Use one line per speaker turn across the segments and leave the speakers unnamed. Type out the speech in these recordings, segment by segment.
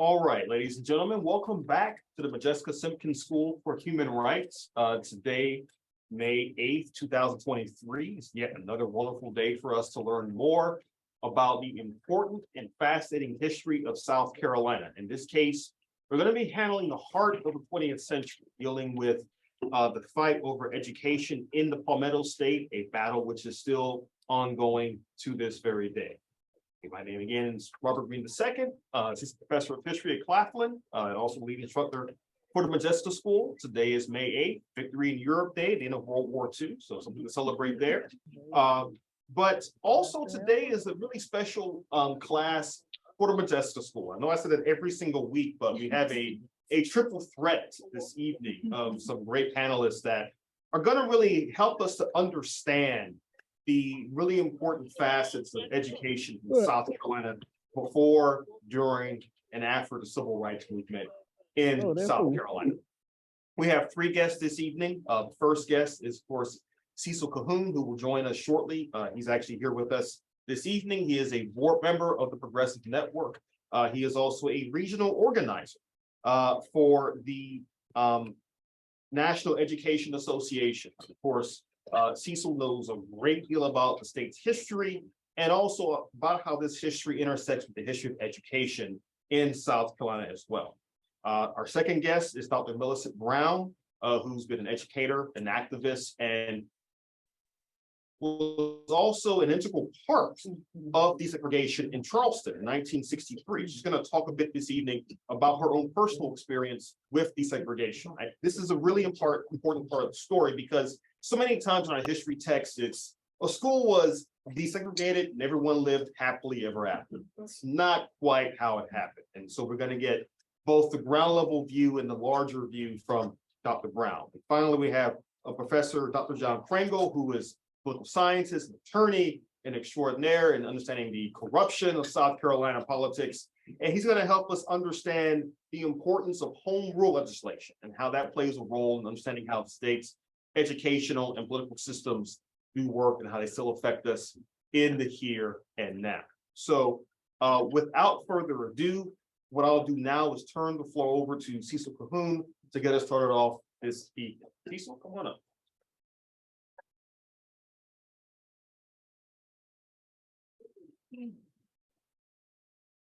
All right, ladies and gentlemen, welcome back to the Modjeska Simkins School for Human Rights. Today, May 8th, 2023, is yet another wonderful day for us to learn more about the important and fascinating history of South Carolina. In this case, we're going to be handling the heart of the 20th century, dealing with the fight over education in the Palmetto State, a battle which is still ongoing to this very day. My name again is Robert Green II, Assistant Professor of History at Claflin, and also lead instructor for the Modjeska School. Today is May 8th, Victory in Europe Day, the end of World War II, so something to celebrate there. But also today is a really special class for the Modjeska School. I know I said that every single week, but we have a triple threat this evening of some great panelists that are going to really help us to understand the really important facets of education in South Carolina before, during, and after the Civil Rights Movement in South Carolina. We have three guests this evening. The first guest is, of course, Cecil Cahoon, who will join us shortly. He's actually here with us this evening. He is a board member of the Progressive Network. He is also a regional organizer for the National Education Association. Of course, Cecil knows a great deal about the state's history and also about how this history intersects with the history of education in South Carolina as well. Our second guest is Dr. Millicent Brown, who's been an educator, an activist, and was also an integral part of desegregation in Charleston in 1963. She's going to talk a bit this evening about her own personal experience with desegregation. This is a really important part of the story because so many times in our history texts, it's a school was desegregated and everyone lived happily ever after. That's not quite how it happened. And so we're going to get both the ground level view and the larger view from Dr. Brown. And finally, we have a professor, Dr. John Crangle, who is a political scientist, an attorney, an extraordinaire in understanding the corruption of South Carolina politics. And he's going to help us understand the importance of home rule legislation and how that plays a role in understanding how the state's educational and political systems do work and how they still affect us in the here and now. So without further ado, what I'll do now is turn the floor over to Cecil Cahoon to get us started off this evening. Cecil, come on up.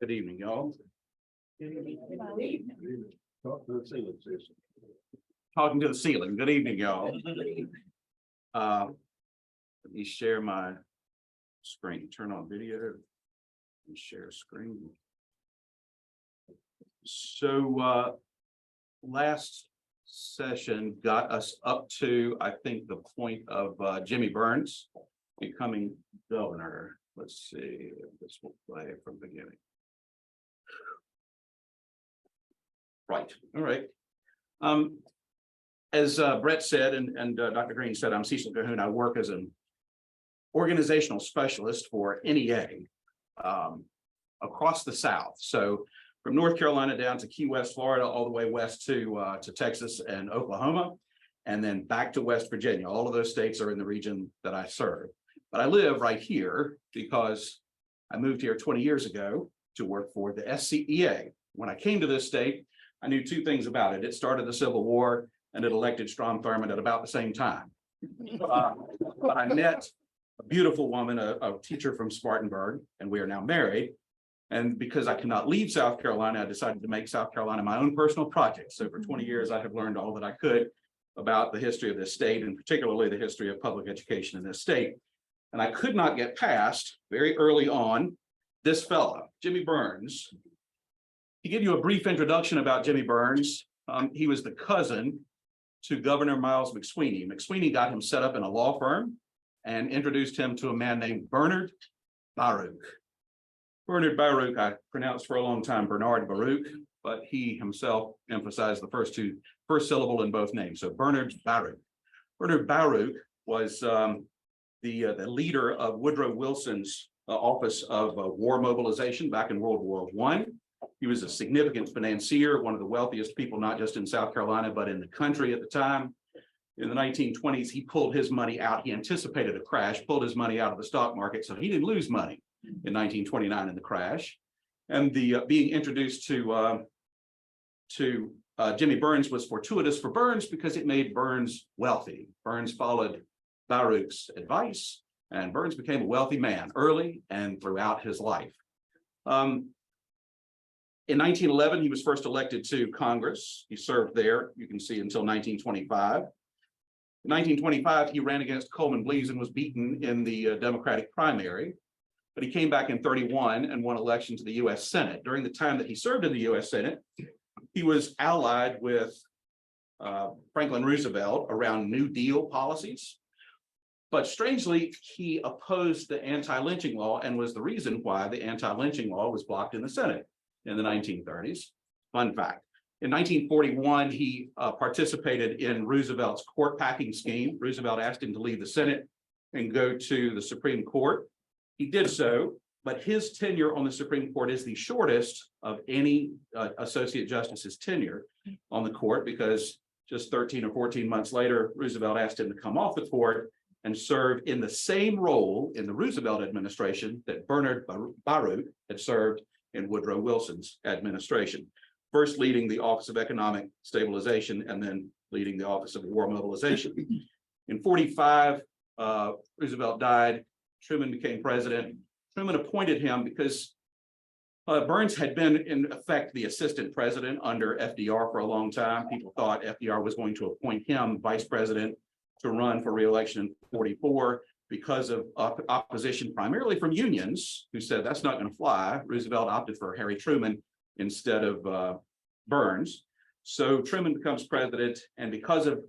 Good evening, y'all. Talking to the ceiling. Good evening, y'all. Let me share my screen. Turn on video and share screen. So last session got us up to, I think, the point of Jimmy Burns becoming governor. Let's see if this will play from the beginning. Right. All right. As Brett said and Dr. Green said, I'm Cecil Cahoon. I work as an organizational specialist for NEA across the South. So from North Carolina down to Key West, Florida, all the way west to Texas and Oklahoma, and then back to West Virginia. All of those states are in the region that I serve. But I live right here because I moved here 20 years ago to work for the SCEA. When I came to this state, I knew two things about it. It started the Civil War and it elected Strom Thurmond at about the same time. But I met a beautiful woman, a teacher from Spartanburg, and we are now married. And because I cannot leave South Carolina, I decided to make South Carolina my own personal project. So for 20 years, I have learned all that I could about the history of this state, and particularly the history of public education in this state. And I could not get past, very early on, this fellow, Jimmy Burns. To give you a brief introduction about Jimmy Burns, he was the cousin to Governor Miles McSweeney. McSweeney got him set up in a law firm and introduced him to a man named Bernard Baruch. Bernard Baruch, I pronounced for a long time Bernard Baruch, but he himself emphasized the first syllable in both names. So Bernard Baruch. Bernard Baruch was the leader of Woodrow Wilson's Office of War Mobilization back in World War I. He was a significant financier, one of the wealthiest people, not just in South Carolina, but in the country at the time. In the 1920s, he pulled his money out. He anticipated a crash, pulled his money out of the stock market, so he didn't lose money in 1929 in the crash. And the being introduced to Jimmy Burns was fortuitous for Burns because it made Burns wealthy. Burns followed Baruch's advice, and Burns became a wealthy man early and throughout his life. In 1911, he was first elected to Congress. He served there, you can see, until 1925. In 1925, he ran against Coleman Blease and was beaten in the Democratic primary. But he came back in 31 and won election to the U.S. Senate. During the time that he served in the U.S. Senate, he was allied with Franklin Roosevelt around New Deal policies. But strangely, he opposed the anti-lynching law and was the reason why the anti-lynching law was blocked in the Senate in the 1930s. Fun fact. In 1941, he participated in Roosevelt's court packing scheme. Roosevelt asked him to leave the Senate and go to the Supreme Court. He did so, but his tenure on the Supreme Court is the shortest of any associate justice's tenure on the court, because just 13 or 14 months later, Roosevelt asked him to come off the court and serve in the same role in the Roosevelt administration that Bernard Baruch had served in Woodrow Wilson's administration, first leading the Office of Economic Stabilization and then leading the Office of War Mobilization. In 45, Roosevelt died. Truman became president. Truman appointed him because Burns had been, in effect, the assistant president under FDR for a long time. People thought FDR was going to appoint him vice president to run for re-election in 44. Because of opposition primarily from unions who said that's not going to fly, Roosevelt opted for Harry Truman instead of Burns. So Truman becomes president, and because of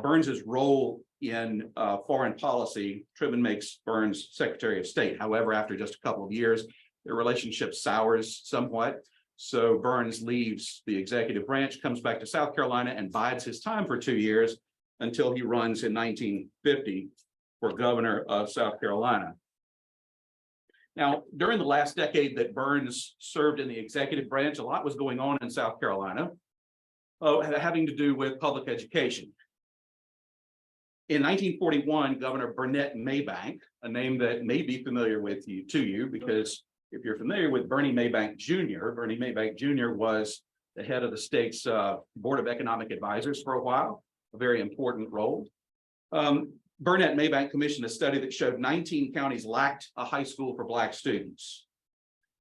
Burns's role in foreign policy, Truman makes Burns Secretary of State. However, after just a couple of years, their relationship sours somewhat. So Burns leaves the executive branch, comes back to South Carolina, and bides his time for 2 years until he runs in 1950 for governor of South Carolina. Now, during the last decade that Burns served in the executive branch, a lot was going on in South Carolina, having to do with public education. In 1941, Governor Burnett Maybank, a name that may be familiar to you, because if you're familiar with Bernie Maybank Jr. Was the head of the state's Board of Economic Advisors for a while, a very important role. Burnett Maybank commissioned a study that showed 19 counties lacked a high school for Black students.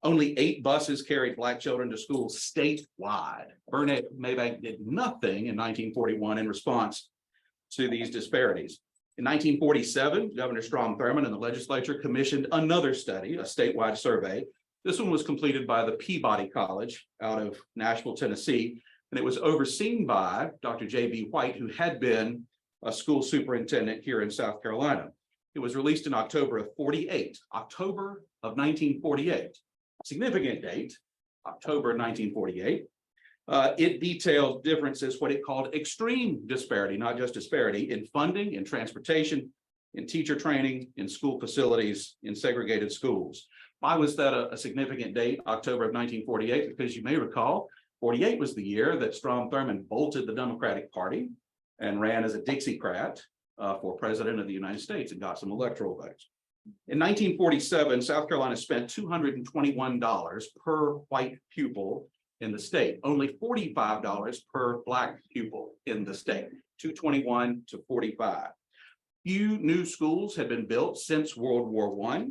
Only 8 buses carried Black children to school statewide. Burnett Maybank did nothing in 1941 in response to these disparities. In 1947, Governor Strom Thurmond and the legislature commissioned another study, a statewide survey. This one was completed by the Peabody College out of Nashville, Tennessee, and it was overseen by Dr. J.B. White, who had been a school superintendent here in South Carolina. It was released in October of 48, October of 1948. Significant date, October 1948. It detailed differences, what it called extreme disparity, not just disparity, in funding, in transportation, in teacher training, in school facilities, in segregated schools. Why was that a significant date, October of 1948? Because you may recall, 48 was the year that Strom Thurmond bolted the Democratic Party and ran as a Dixiecrat for president of the United States and got some electoral votes. In 1947, South Carolina spent $221 per white pupil in the state, only $45 per Black pupil in the state, 221 to 45. Few new schools had been built since World War I.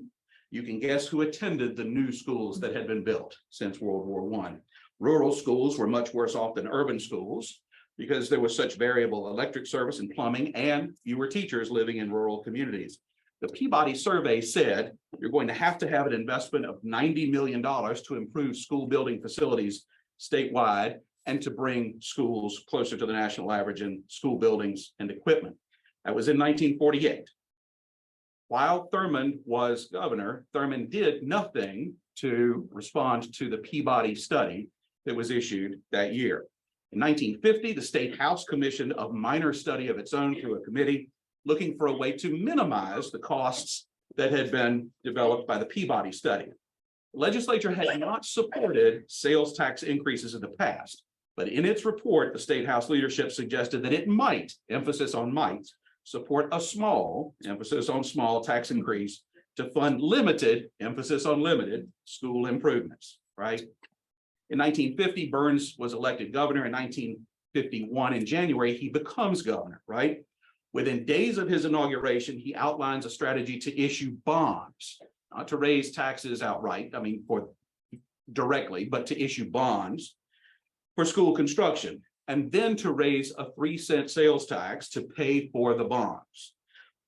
You can guess who attended the new schools that had been built since World War I. Rural schools were much worse off than urban schools because there was such variable electric service and plumbing and fewer teachers living in rural communities. The Peabody survey said you're going to have an investment of $90 million to improve school building facilities statewide and to bring schools closer to the national average in school buildings and equipment. That was in 1948. While Thurmond was governor, Thurmond did nothing to respond to the Peabody study that was issued that year. In 1950, the State House commissioned a minor study of its own through a committee looking for a way to minimize the costs that had been developed by the Peabody study. The legislature had not supported sales tax increases in the past, but in its report, the State House leadership suggested that it might, emphasis on might, support a small, emphasis on small tax increase to fund limited, emphasis on limited, school improvements. right? In 1950, Burns was elected governor. In 1951, in January, he becomes governor, right? Within days of his inauguration, he outlines a strategy to issue bonds, not to raise taxes outright, I mean, for directly, but to issue bonds for school construction, and then to raise a 3-cent sales tax to pay for the bonds,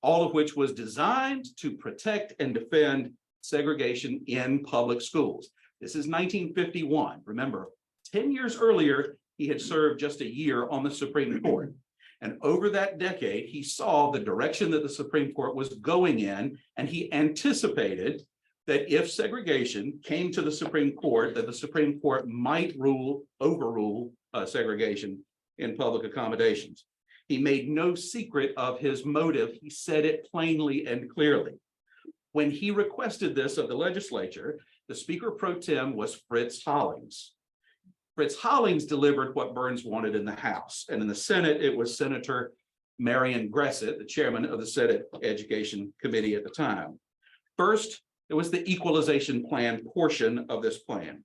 all of which was designed to protect and defend segregation in public schools. This is 1951. Remember, 10 years earlier, he had served just a year on the Supreme Court. And over that decade, he saw the direction that the Supreme Court was going in, and he anticipated that if segregation came to the Supreme Court, that the Supreme Court might overrule segregation in public accommodations. He made no secret of his motive. He said it plainly and clearly. When he requested this of the legislature, the Speaker pro tem was Fritz Hollings. Fritz Hollings delivered what Burns wanted in the House, and in the Senate, it was Senator Marion Gressett, the chairman of the Senate Education Committee at the time. First, there was the equalization plan portion of this plan.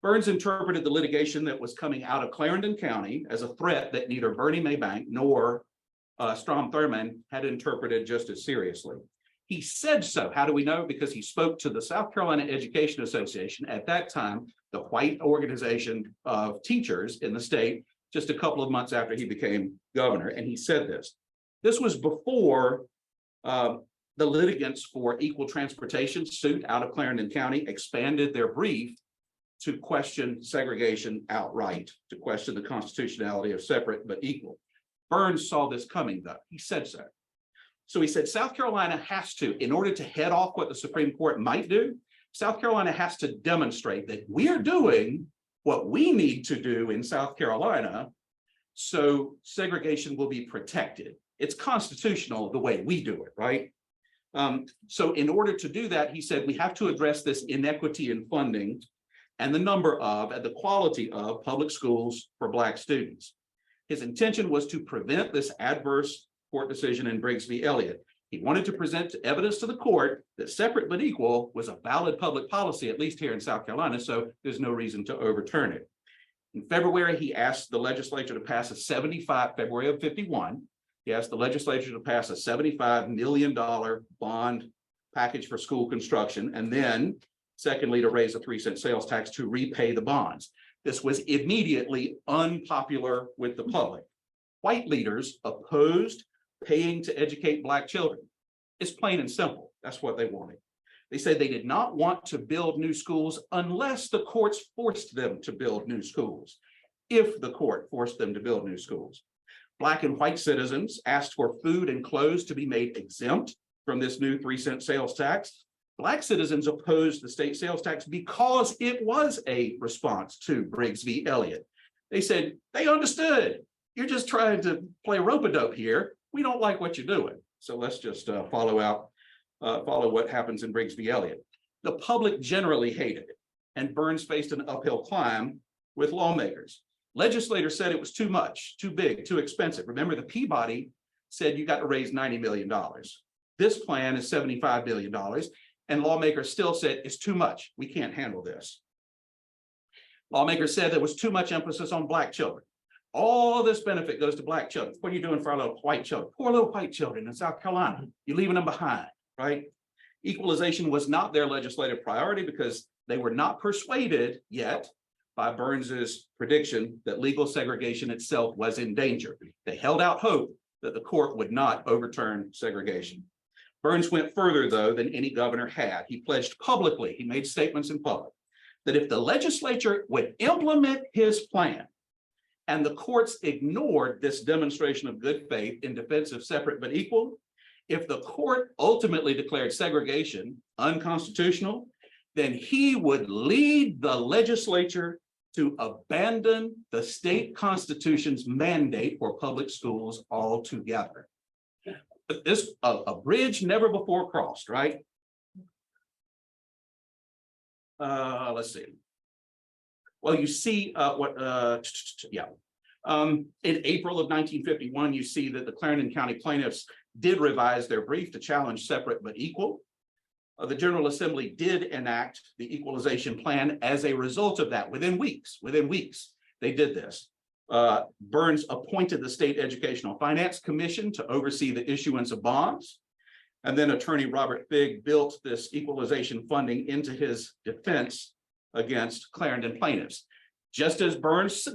Burns interpreted the litigation that was coming out of Clarendon County as a threat that neither Bernie Maybank nor Strom Thurmond had interpreted just as seriously. He said so. How do we know? Because he spoke to the South Carolina Education Association, at that time, the white organization of teachers in the state, just a couple of months after he became governor. And he said this. This was before the litigants for equal transportation suit out of Clarendon County expanded their brief to question segregation outright, to question the constitutionality of separate but equal. Burns saw this coming, though. He said so. So he said South Carolina has to, in order to head off what the Supreme Court might do, South Carolina has to demonstrate that we're doing what we need to do in South Carolina, so segregation will be protected. It's constitutional the way we do it, right? So in order to do that, he said we have to address this inequity in funding and the number of and the quality of public schools for Black students. His intention was to prevent this adverse court decision in Briggs v. Elliott. He wanted to present evidence to the court that separate but equal was a valid public policy, at least here in South Carolina, so there's no reason to overturn it. In February, he asked the legislature to pass February of 51, he asked the legislature to pass a $75 million bond package for school construction, and then, secondly, to raise a 3-cent sales tax to repay the bonds. This was immediately unpopular with the public. White leaders opposed paying to educate Black children. It's plain and simple. That's what they wanted. They said they did not want to build new schools unless the courts forced them to build new schools. If the court forced them to build new schools. Black and white citizens asked for food and clothes to be made exempt from this new 3-cent sales tax. Black citizens opposed the state sales tax because it was a response to Briggs v. Elliott. They said they understood. You're just trying to play rope-a-dope here. We don't like what you're doing. So let's just follow what happens in Briggs v. Elliott. The public generally hated it, and Burns faced an uphill climb with lawmakers. Legislators said it was too much, too big, too expensive. Remember, the Peabody said you got to raise $90 million. This plan is $75 billion, and lawmakers still said it's too much. We can't handle this. Lawmakers said there was too much emphasis on Black children. All this benefit goes to Black children. What are you doing for our little white children? Poor little white children in South Carolina. You're leaving them behind, right? Equalization was not their legislative priority because they were not persuaded yet by Burns's prediction that legal segregation itself was in danger. They held out hope that the court would not overturn segregation. Burns went further, though, than any governor had. He pledged publicly, he made statements in public, that if the legislature would implement his plan, and the courts ignored this demonstration of good faith in defense of separate but equal, if the court ultimately declared segregation unconstitutional, then he would lead the legislature to abandon the state constitution's mandate for public schools altogether. This a bridge never before crossed, right? Let's see. Well, you see in April of 1951, you see that the Clarendon County plaintiffs did revise their brief to challenge separate but equal. The General Assembly did enact the equalization plan as a result of that. Within weeks, they did this. Burns appointed the State Educational Finance Commission to oversee the issuance of bonds. And then attorney Robert Figg built this equalization funding into his defense against Clarendon plaintiffs. Just as Burns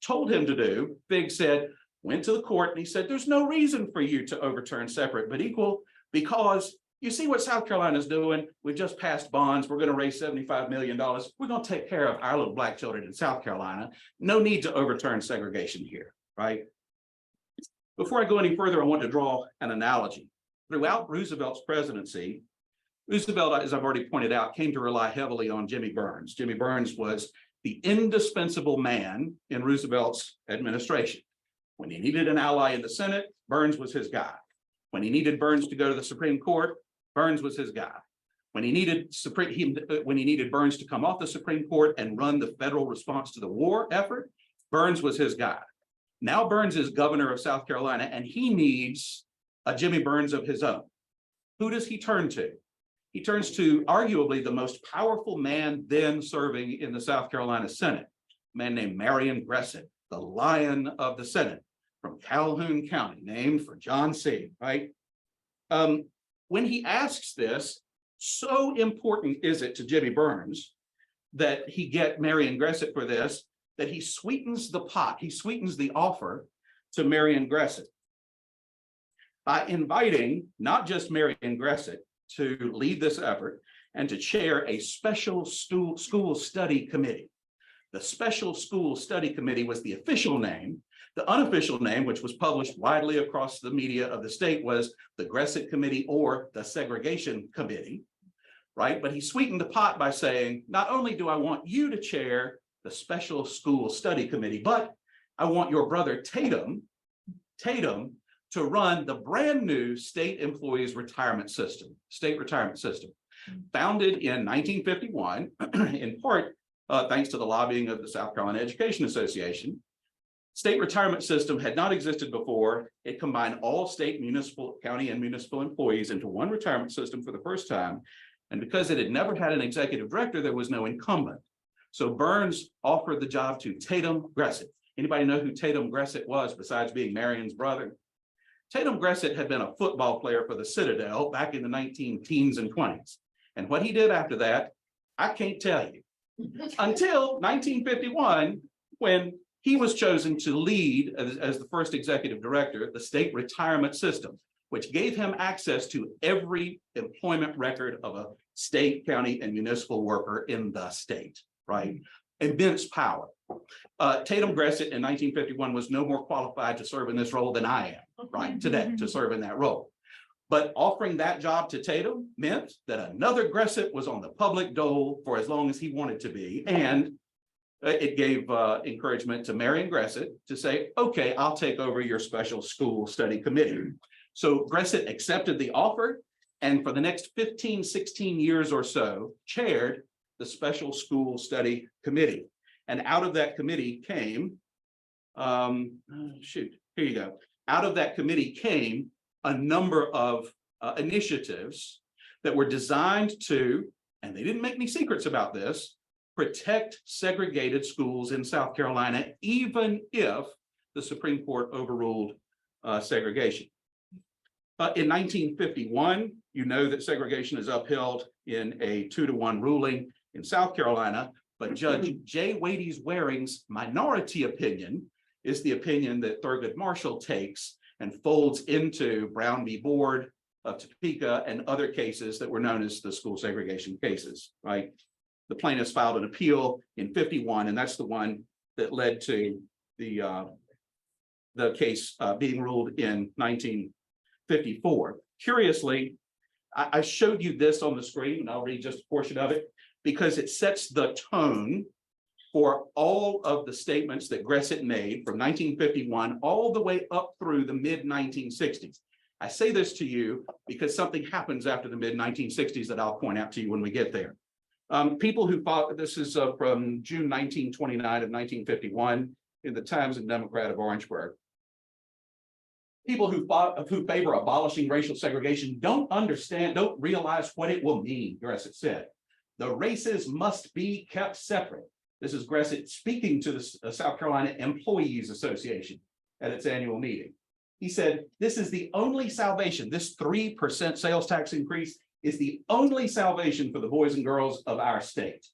told him to do, Figg went to the court and he said, there's no reason for you to overturn separate but equal, because you see what South Carolina is doing. We've just passed bonds. We're going to raise $75 million. We're going to take care of our little black children in South Carolina. No need to overturn segregation here, right? Before I go any further, I want to draw an analogy. Throughout Roosevelt's presidency, Roosevelt, as I've already pointed out, came to rely heavily on Jimmy Burns. Jimmy Burns was the indispensable man in Roosevelt's administration. When he needed an ally in the Senate, Burns was his guy. When he needed Burns to go to the Supreme Court, Burns was his guy. When he needed Burns to come off the Supreme Court and run the federal response to the war effort, Burns was his guy. Now Burns is governor of South Carolina, and he needs a Jimmy Burns of his own. Who does he turn to? He turns to arguably the most powerful man then serving in the South Carolina Senate, a man named Marion Gresset, the Lion of the Senate from Calhoun County, named for John C., right? When he asks this, so important is it to Jimmy Burns that he get Marion Gresset for this, that he sweetens the pot, he sweetens the offer to Marion Gresset by inviting not just Marion Gresset to lead this effort and to chair a special school study committee. The Special School Study Committee was the official name. The unofficial name, which was published widely across the media of the state, was the Gresset Committee or the Segregation Committee, right? But he sweetened the pot by saying, not only do I want you to chair the Special School Study Committee, but I want your brother Tatum to run the brand new state employees retirement system, state retirement system, founded in 1951, in part thanks to the lobbying of the South Carolina Education Association. State retirement system had not existed before. It combined all state, municipal, county, and municipal employees into one retirement system for the first time. And because it had never had an executive director, there was no incumbent. So Burns offered the job to Tatum Gresset. Anybody know who Tatum Gresset was besides being Marion's brother? Tatum Gresset had been a football player for the Citadel back in the 19-teens and 20s. And what he did after that, I can't tell you. Until 1951, when he was chosen to lead as the first executive director, the state retirement system, which gave him access to every employment record of a state, county, and municipal worker in the state, right? Immense power. Tatum Gresset in 1951 was no more qualified to serve in this role than I am, right, today, to serve in that role. But offering that job to Tatum meant that another Gresset was on the public dole for as long as he wanted to be. And it gave encouragement to Marion Gresset to say, okay, I'll take over your special school study committee. So Gresset accepted the offer, and for the next 15, 16 years or so, chaired the special school study committee. And out of that committee came, here you go. Out of that committee came a number of initiatives that were designed to, and they didn't make any secrets about this, protect segregated schools in South Carolina, even if the Supreme Court overruled segregation. In 1951, you know that segregation is upheld in a 2-to-1 ruling in South Carolina, but Judge J. Wades Waring's minority opinion is the opinion that Thurgood Marshall takes and folds into Brown v. Board of Topeka and other cases that were known as the school segregation cases, right? The plaintiffs filed an appeal in 51, and that's the one that led to the case being ruled in 1954. Curiously, I showed you this on the screen, and I'll read just a portion of it, because it sets the tone for all of the statements that Gresset made from 1951 all the way up through the mid-1960s. I say this to you because something happens after the mid-1960s that I'll point out to you when we get there. People who fought, this is from June 1929 of 1951 in the Times and Democrat of Orangeburg. People who favor abolishing racial segregation don't realize what it will mean, Gressett said. The races must be kept separate. This is Gressett speaking to the South Carolina Employees Association at its annual meeting. He said, this is the only salvation. This 3% sales tax increase is the only salvation for the boys and girls of our state.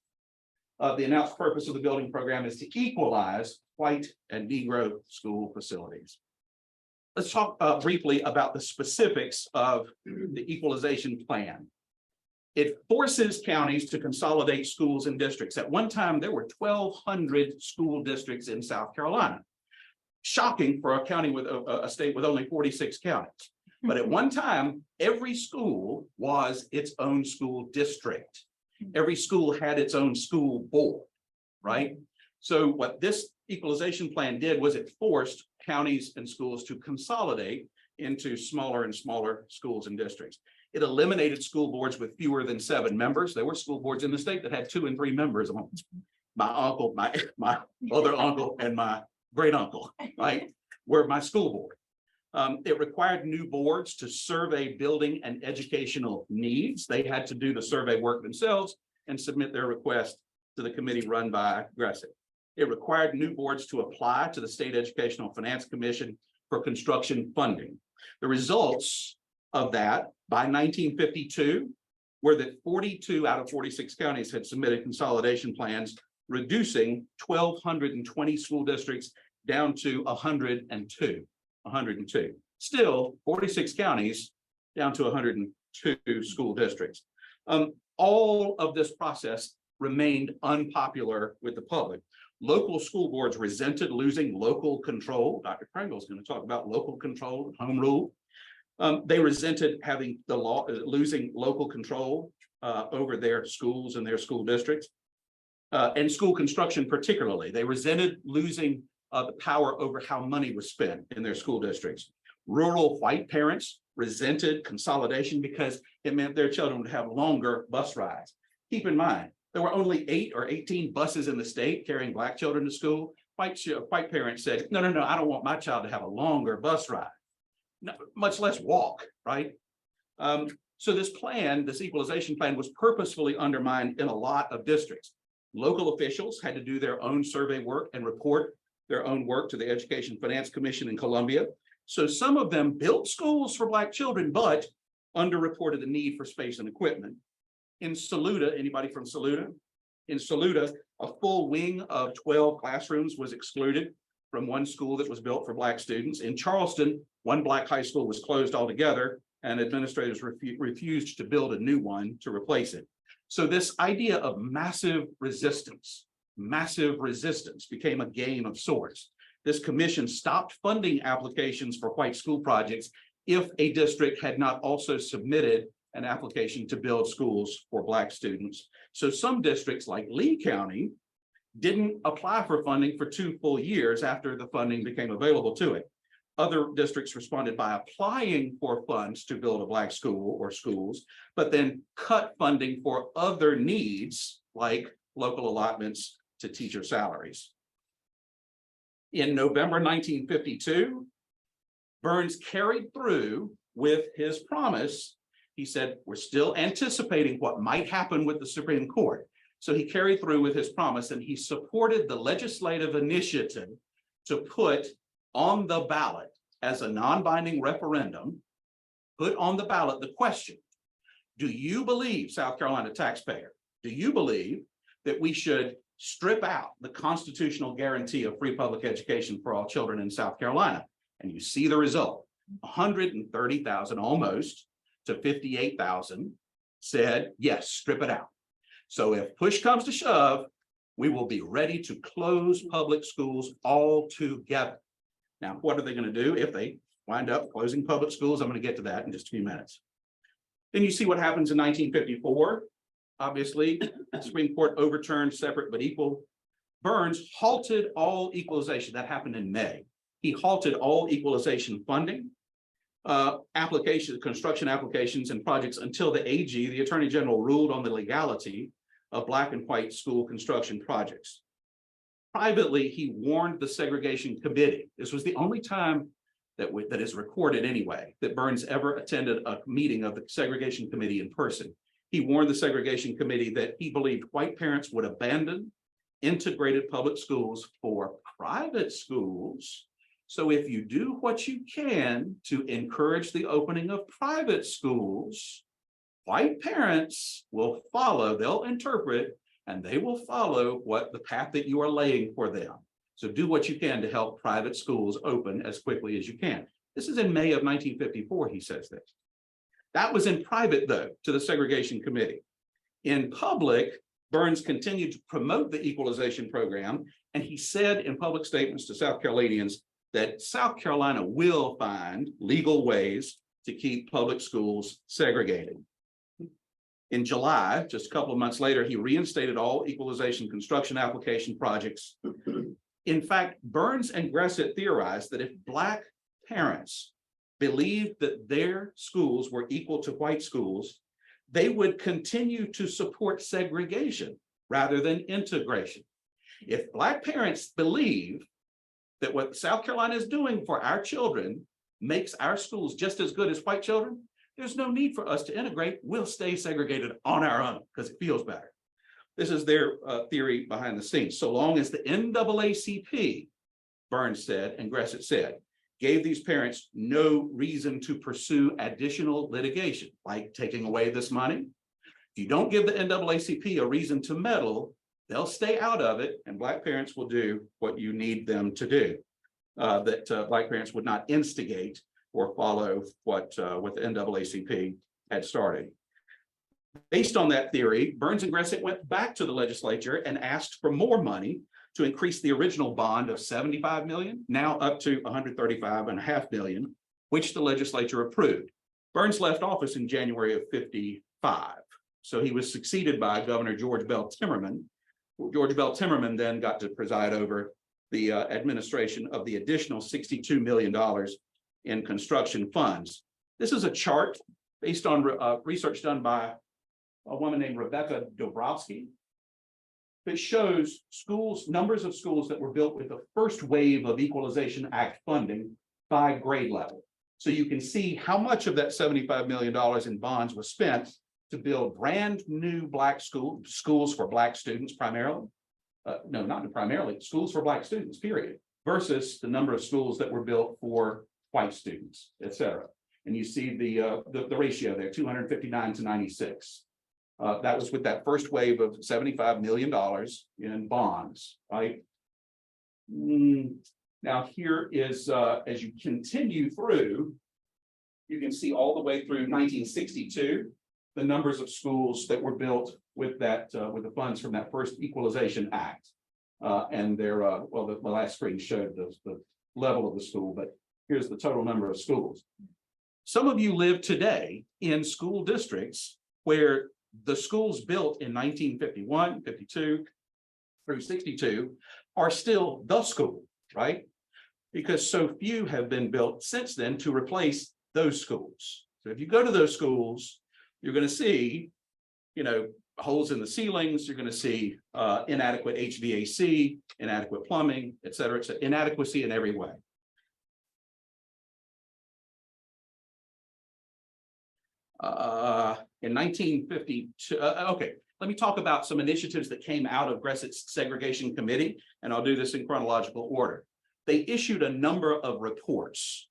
The announced purpose of the building program is to equalize white and Negro school facilities. Let's talk briefly about the specifics of the equalization plan. It forces counties to consolidate schools and districts. At one time, there were 1,200 school districts in South Carolina. Shocking for a county with a state with only 46 counties. But at one time, every school was its own school district. Every school had its own school board, right? So what this equalization plan did was it forced counties and schools to consolidate into smaller and smaller schools and districts. It eliminated school boards with fewer than 7 members. There were school boards in the state that had 2 and 3 members. My uncle, my other uncle, and my great uncle, right, were my school board. It required new boards to survey building and educational needs. They had to do the survey work themselves and submit their request to the committee run by Gressett. It required new boards to apply to the State Educational Finance Commission for construction funding. The results of that by 1952 were that 42 out of 46 counties had submitted consolidation plans, reducing 1,220 school districts down to 102. Still, 46 counties down to 102 school districts. All of this process remained unpopular with the public. Local school boards resented losing local control. Dr. Crangle is going to talk about local control and home rule. They resented having the law, losing local control over their schools and their school districts, and school construction particularly. They resented losing the power over how money was spent in their school districts. Rural white parents resented consolidation because it meant their children would have longer bus rides. Keep in mind, there were only 8 or 18 buses in the state carrying Black children to school. White parents said, no, I don't want my child to have a longer bus ride, much less walk, right? So this plan, this equalization plan, was purposefully undermined in a lot of districts. Local officials had to do their own survey work and report their own work to the Education Finance Commission in Columbia. So some of them built schools for Black children, but underreported the need for space and equipment. In Saluda, anybody from Saluda? In Saluda, a full wing of 12 classrooms was excluded from one school that was built for Black students. In Charleston, one Black high school was closed altogether, and administrators refused to build a new one to replace it. So this idea of massive resistance became a game of sorts. This commission stopped funding applications for white school projects if a district had not also submitted an application to build schools for Black students. So some districts like Lee County didn't apply for funding for 2 full years after the funding became available to it. Other districts responded by applying for funds to build a Black school or schools, but then cut funding for other needs like local allotments to teacher salaries. In November 1952, Burns carried through with his promise. He said, we're still anticipating what might happen with the Supreme Court. So he carried through with his promise, and he supported the legislative initiative to put on the ballot as a non-binding referendum, put on the ballot the question, do you believe, South Carolina taxpayer, do you believe that we should strip out the constitutional guarantee of free public education for all children in South Carolina? And you see the result, 130,000 almost to 58,000 said, yes, strip it out. So if push comes to shove, we will be ready to close public schools altogether. Now, what are they going to do if they wind up closing public schools? I'm going to get to that in just a few minutes. Then you see what happens in 1954. Obviously, the Supreme Court overturned separate but equal. Burns halted all equalization. That happened in May. He halted all equalization funding, construction applications and projects until the AG, the Attorney General, ruled on the legality of Black and white school construction projects. Privately, he warned the segregation committee. This was the only time that is recorded anyway, that Burns ever attended a meeting of the segregation committee in person. He warned the segregation committee that he believed white parents would abandon integrated public schools for private schools. So if you do what you can to encourage the opening of private schools, white parents will follow, they'll interpret, and they will follow what the path that you are laying for them. So do what you can to help private schools open as quickly as you can. This is in May of 1954, he says this. That was in private, though, to the segregation committee. In public, Burns continued to promote the equalization program, and he said in public statements to South Carolinians that South Carolina will find legal ways to keep public schools segregated. In July, just a couple of months later, he reinstated all equalization construction application projects. In fact, Burns and Gressett theorized that if Black parents believed that their schools were equal to white schools, they would continue to support segregation rather than integration. If Black parents believe that what South Carolina is doing for our children makes our schools just as good as white children, there's no need for us to integrate. We'll stay segregated on our own because it feels better. This is their theory behind the scenes. So long as the NAACP, Burns said, and Gressett said, gave these parents no reason to pursue additional litigation, like taking away this money. If you don't give the NAACP a reason to meddle, they'll stay out of it, and Black parents will do what you need them to do. Black parents would not instigate or follow what the NAACP had started. Based on that theory, Burns and Gressett went back to the legislature and asked for more money to increase the original bond of $75 million, now up to $135.5 million, which the legislature approved. Burns left office in January of '55. So he was succeeded by Governor George Bell Timmerman. George Bell Timmerman then got to preside over the administration of the additional $62 million in construction funds. This is a chart based on research done by a woman named Rebecca Dobrowski that shows numbers of schools that were built with the first wave of Equalization Act funding by grade level. So you can see how much of that $75 million in bonds was spent to build brand new Black schools for Black students primarily. No, not primarily, schools for Black students, period, versus the number of schools that were built for white students, et cetera. And you see the ratio there, 259 to 96. That was with that first wave of $75 million in bonds, right? Now here is, as you continue through, you can see all the way through 1962, the numbers of schools that were built with that, with the funds from that first Equalization Act. And their, well, the last screen showed the level of the school, but here's the total number of schools. Some of you live today in school districts where the schools built in 1951, 52 through 62 are still the school, right? Because so few have been built since then to replace those schools. So if you go to those schools, you're going to see, you know, holes in the ceilings, you're going to see inadequate HVAC, inadequate plumbing, et cetera. It's an inadequacy in every way. In 1952, okay, let me talk about some initiatives that came out of Gressett's segregation committee, and I'll do this in chronological order. They issued a number of reports.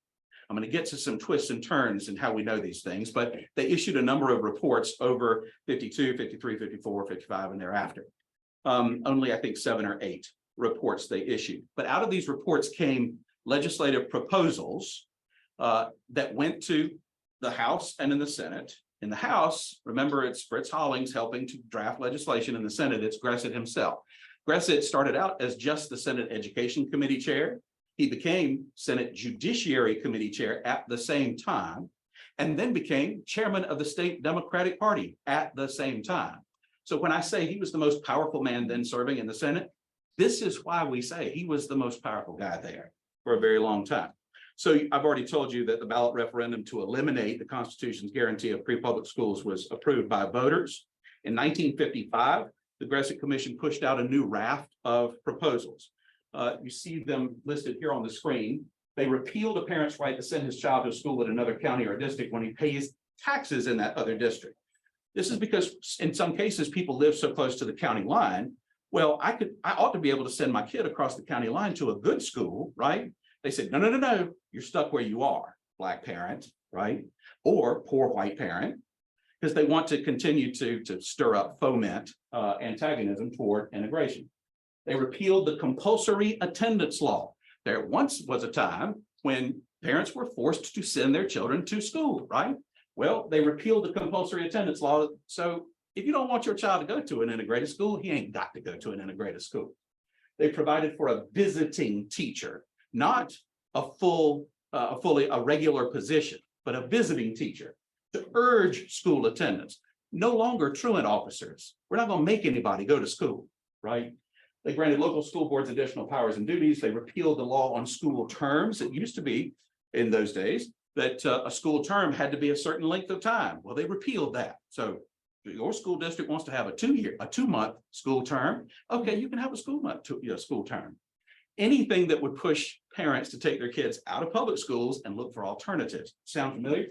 I'm going to get to some twists and turns in how we know these things, but they issued a number of reports over 52, 53, 54, 55, and thereafter. Only, I think, 7 or 8 reports they issued. But out of these reports came legislative proposals that went to the House and in the Senate. In the House, remember, it's Fritz Hollings helping to draft legislation. In the Senate, it's Gressett himself. Gressett started out as just the Senate Education Committee chair. He became Senate Judiciary Committee chair at the same time, and then became chairman of the state Democratic Party at the same time. So when I say he was the most powerful man then serving in the Senate, this is why we say he was the most powerful guy there for a very long time. So I've already told you that the ballot referendum to eliminate the Constitution's guarantee of free public schools was approved by voters. In 1955, the Gressett Commission pushed out a new raft of proposals. You see them listed here on the screen. They repealed a parent's right to send his child to a school in another county or district when he pays taxes in that other district. This is because in some cases, people live so close to the county line. Well, I ought to be able to send my kid across the county line to a good school, right? They said, no, you're stuck where you are, Black parent, right? Or poor white parent, because they want to continue to stir up, foment antagonism toward integration. They repealed the compulsory attendance law. There once was a time when parents were forced to send their children to school, right? Well, they repealed the compulsory attendance law. So if you don't want your child to go to an integrated school, he ain't got to go to an integrated school. They provided for a visiting teacher, not a regular position, but a visiting teacher to urge school attendance. No longer truant officers. We're not going to make anybody go to school, right? They granted local school boards additional powers and duties. They repealed the law on school terms. It used to be in those days that a school term had to be a certain length of time. Well, they repealed that. So your school district wants to have a 2-month school term. Okay, you can have a school term. Anything that would push parents to take their kids out of public schools and look for alternatives. Sound familiar?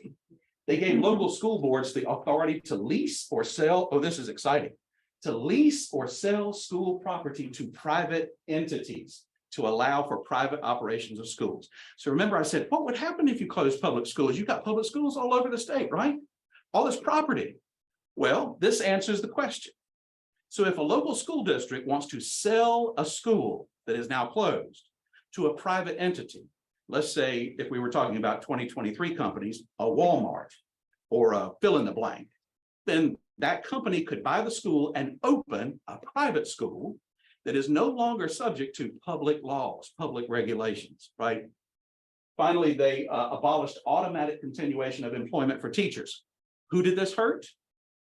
They gave local school boards the authority to lease or sell. Oh, this is exciting. To lease or sell school property to private entities to allow for private operations of schools. So remember I said, what would happen if you closed public schools? You've got public schools all over the state, right? All this property. Well, this answers the question. So if a local school district wants to sell a school that is now closed to a private entity, let's say if we were talking about 2023 companies, a Walmart or a fill in the blank, then that company could buy the school and open a private school that is no longer subject to public laws, public regulations, right? Finally, they abolished automatic continuation of employment for teachers. Who did this hurt?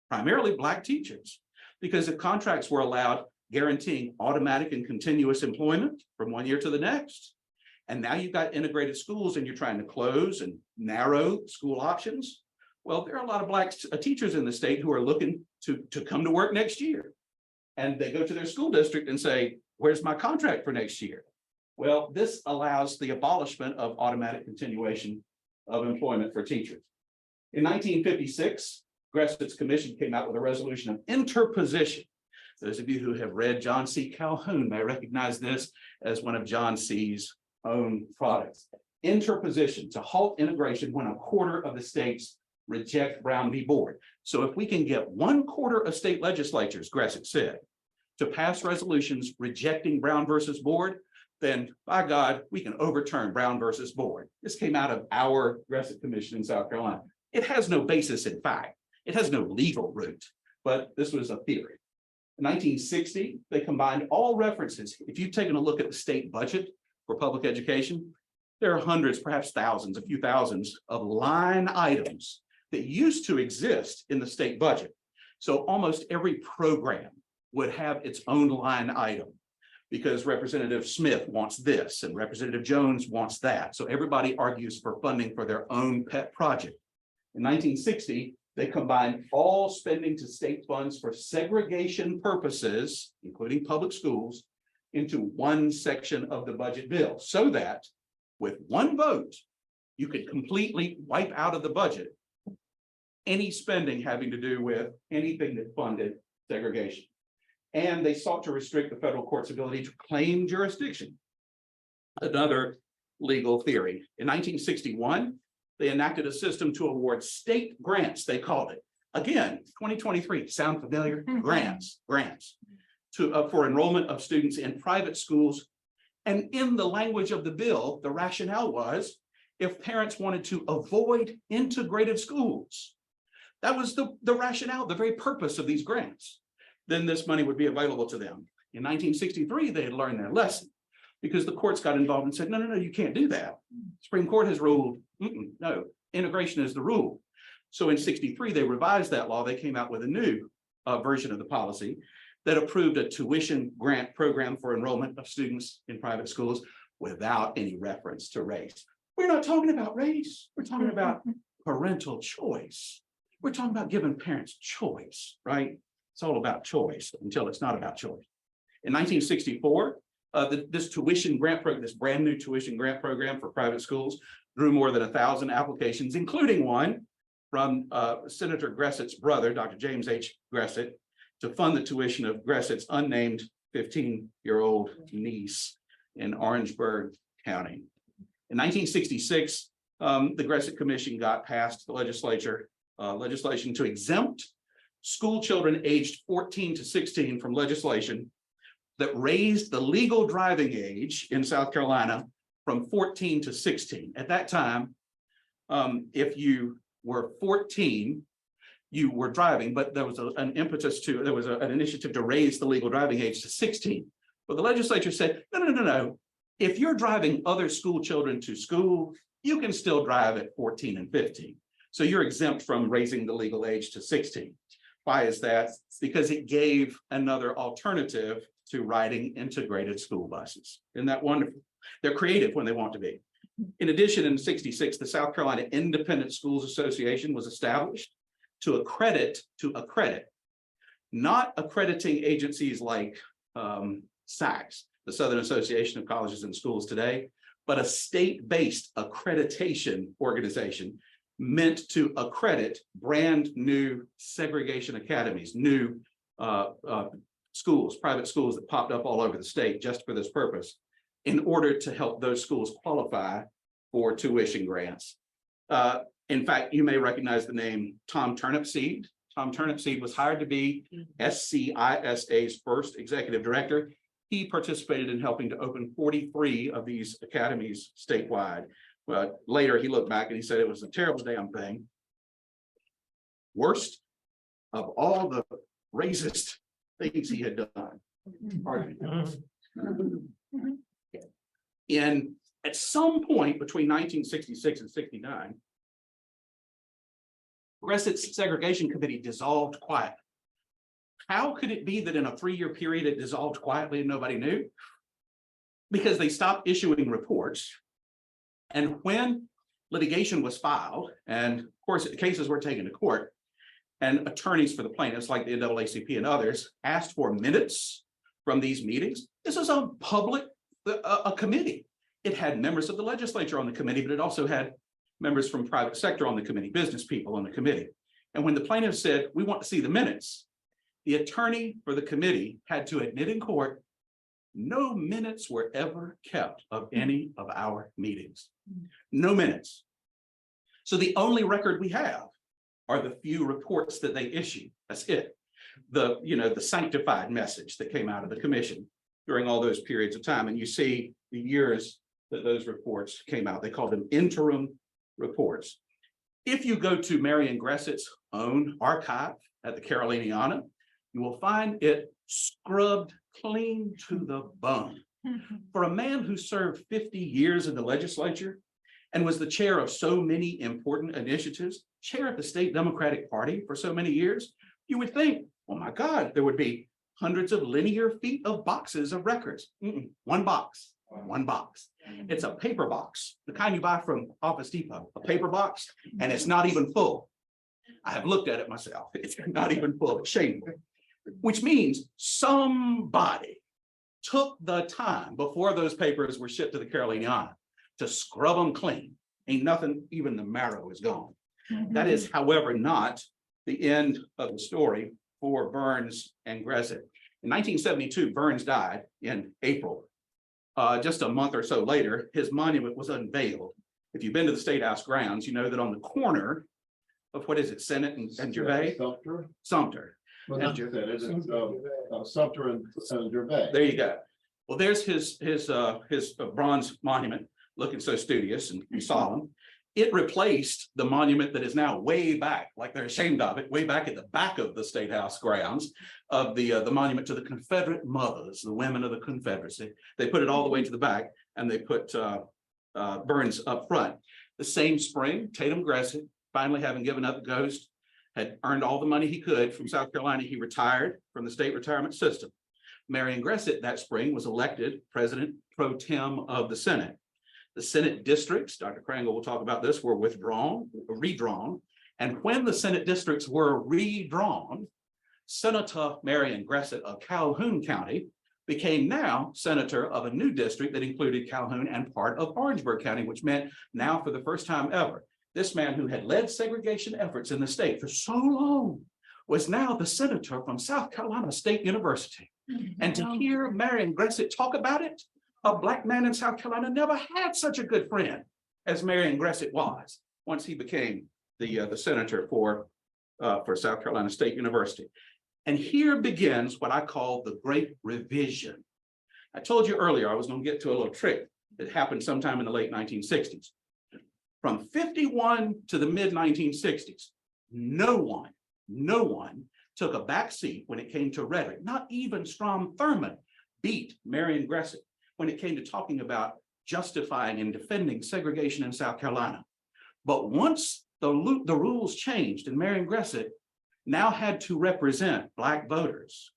Primarily Black teachers, because the contracts were allowed guaranteeing automatic and continuous employment from one year to the next. And now you've got integrated schools and you're trying to close and narrow school options. Well, there are a lot of Black teachers in the state who are looking to come to work next year. And they go to their school district and say, where's my contract for next year? Well, this allows the abolishment of automatic continuation of employment for teachers. In 1956, Gressett's commission came out with a resolution of interposition. Those of you who have read John C. Calhoun may recognize this as one of John C.'s own products. Interposition, to halt integration when a quarter of the states reject Brown v. Board. So if we can get 1/4 of state legislatures, Gressett said, to pass resolutions rejecting Brown versus Board, then by God, we can overturn Brown versus Board. This came out of our Gressett Commission in South Carolina. It has no basis in fact. It has no legal root, but this was a theory. In 1960, they combined all references. If you've taken a look at the state budget for public education, there are hundreds, perhaps thousands, a few thousands of line items that used to exist in the state budget. So almost every program would have its own line item because Representative Smith wants this and Representative Jones wants that. So everybody argues for funding for their own pet project. In 1960, they combined all spending to state funds for segregation purposes, including public schools, into one section of the budget bill so that with one vote, you could completely wipe out of the budget any spending having to do with anything that funded segregation. And they sought to restrict the federal court's ability to claim jurisdiction. Another legal theory. In 1961, they enacted a system to award state grants, they called it. Again, 2023, sound familiar? Grants for enrollment of students in private schools. And in the language of the bill, the rationale was if parents wanted to avoid integrated schools, that was the rationale, the very purpose of these grants. Then this money would be available to them. In 1963, they had learned their lesson because the courts got involved and said, no, you can't do that. Supreme Court has ruled, no, integration is the rule. So in 63, they revised that law. They came out with a new version of the policy that approved a tuition grant program for enrollment of students in private schools without any reference to race. We're not talking about race. We're talking about parental choice. We're talking about giving parents choice, right? It's all about choice until it's not about choice. In 1964, This tuition grant program, this brand new tuition grant program for private schools, drew more than 1,000 applications, including one from Senator Gressett's brother, Dr. James H. Gressett, to fund the tuition of Gressett's unnamed 15-year-old niece in Orangeburg County. In 1966, the Gressett Commission got passed the legislation to exempt school children aged 14 to 16 from legislation that raised the legal driving age in South Carolina from 14 to 16. At that time, if you were 14, you were driving, but there was an initiative to raise the legal driving age to 16. But the legislature said, no. If you're driving other school children to school, you can still drive at 14 and 15. So you're exempt from raising the legal age to 16. Why is that? It's because it gave another alternative to riding integrated school buses. Isn't that wonderful? They're creative when they want to be. In addition, in '66, the South Carolina Independent Schools Association was established to accredit, not accrediting agencies like SACS, the Southern Association of Colleges and Schools today, but a state-based accreditation organization meant to accredit brand new segregation academies, new schools, private schools that popped up all over the state just for this purpose, in order to help those schools qualify for tuition grants. In fact, you may recognize the name Tom Turnipseed. Tom Turnipseed was hired to be SCISA's first executive director. He participated in helping to open 43 of these academies statewide. But later he looked back and he said it was a terrible damn thing. Worst of all the racist things he had done. Pardon me. And at some point between 1966 and 69, Gressett's segregation committee dissolved quietly. How could it be that in a 3-year period it dissolved quietly and nobody knew? Because they stopped issuing reports. And when litigation was filed, and of course cases were taken to court, and attorneys for the plaintiffs like the NAACP and others asked for minutes from these meetings. This is a public committee. It had members of the legislature on the committee, but it also had members from private sector on the committee, business people on the committee. And when the plaintiffs said, we want to see the minutes, the attorney for the committee had to admit in court, no minutes were ever kept of any of our meetings. No minutes. So the only record we have are the few reports that they issue. That's it. The sanctified message that came out of the commission during all those periods of time. And you see the years that those reports came out. They called them interim reports. If you go to Marion Gressett's own archive at the Caroliniana, you will find it scrubbed clean to the bone. For a man who served 50 years in the legislature and was the chair of so many important initiatives, chair of the state Democratic Party for so many years, you would think, oh my God, there would be hundreds of linear feet of boxes of records. One box. It's a paper box, the kind you buy from Office Depot, a paper box, and it's not even full. I have looked at it myself. It's not even full. It's shameful. Which means somebody took the time before those papers were shipped to the Caroliniana to scrub them clean. Ain't nothing, even the marrow is gone. That is, however, not the end of the story for Burns and Gressett. In 1972, Burns died in April. Just a month or so later, his monument was unveiled. If you've been to the State House grounds, you know that on the corner of what is it, Senate and Gervais? Sumter.
Well, not Senate, it's Sumter and Gervais.
There you go. Well, there's his bronze monument, looking so studious and solemn. It replaced the monument that is now way back, like they're ashamed of it, way back at the back of the State House grounds, of the monument to the Confederate mothers, the women of the Confederacy. They put it all the way to the back, and they put Burns up front. The same spring, Tatum Gressett, finally having given up the ghost, had earned all the money he could from South Carolina. He retired from the state retirement system. Marion Gressett that spring was elected president pro tem of the Senate. The Senate districts, Dr. Crangle will talk about this, were redrawn. And when the Senate districts were redrawn, Senator Marion Gressett of Calhoun County became now senator of a new district that included Calhoun and part of Orangeburg County, which meant now for the first time ever, this man who had led segregation efforts in the state for so long was now the senator from South Carolina State University. And to hear Marion Gressett talk about it, a Black man in South Carolina never had such a good friend as Marion Gressett was once he became the senator for South Carolina State University. And here begins what I call the Great Revision. I told you earlier I was going to get to a little trick that happened sometime in the late 1960s. From 51 to the mid 1960s, no one took a back seat when it came to rhetoric. Not even Strom Thurmond beat Marion Gressett when it came to talking about justifying and defending segregation in South Carolina. But once the rules changed and Marion Gressett now had to represent Black voters,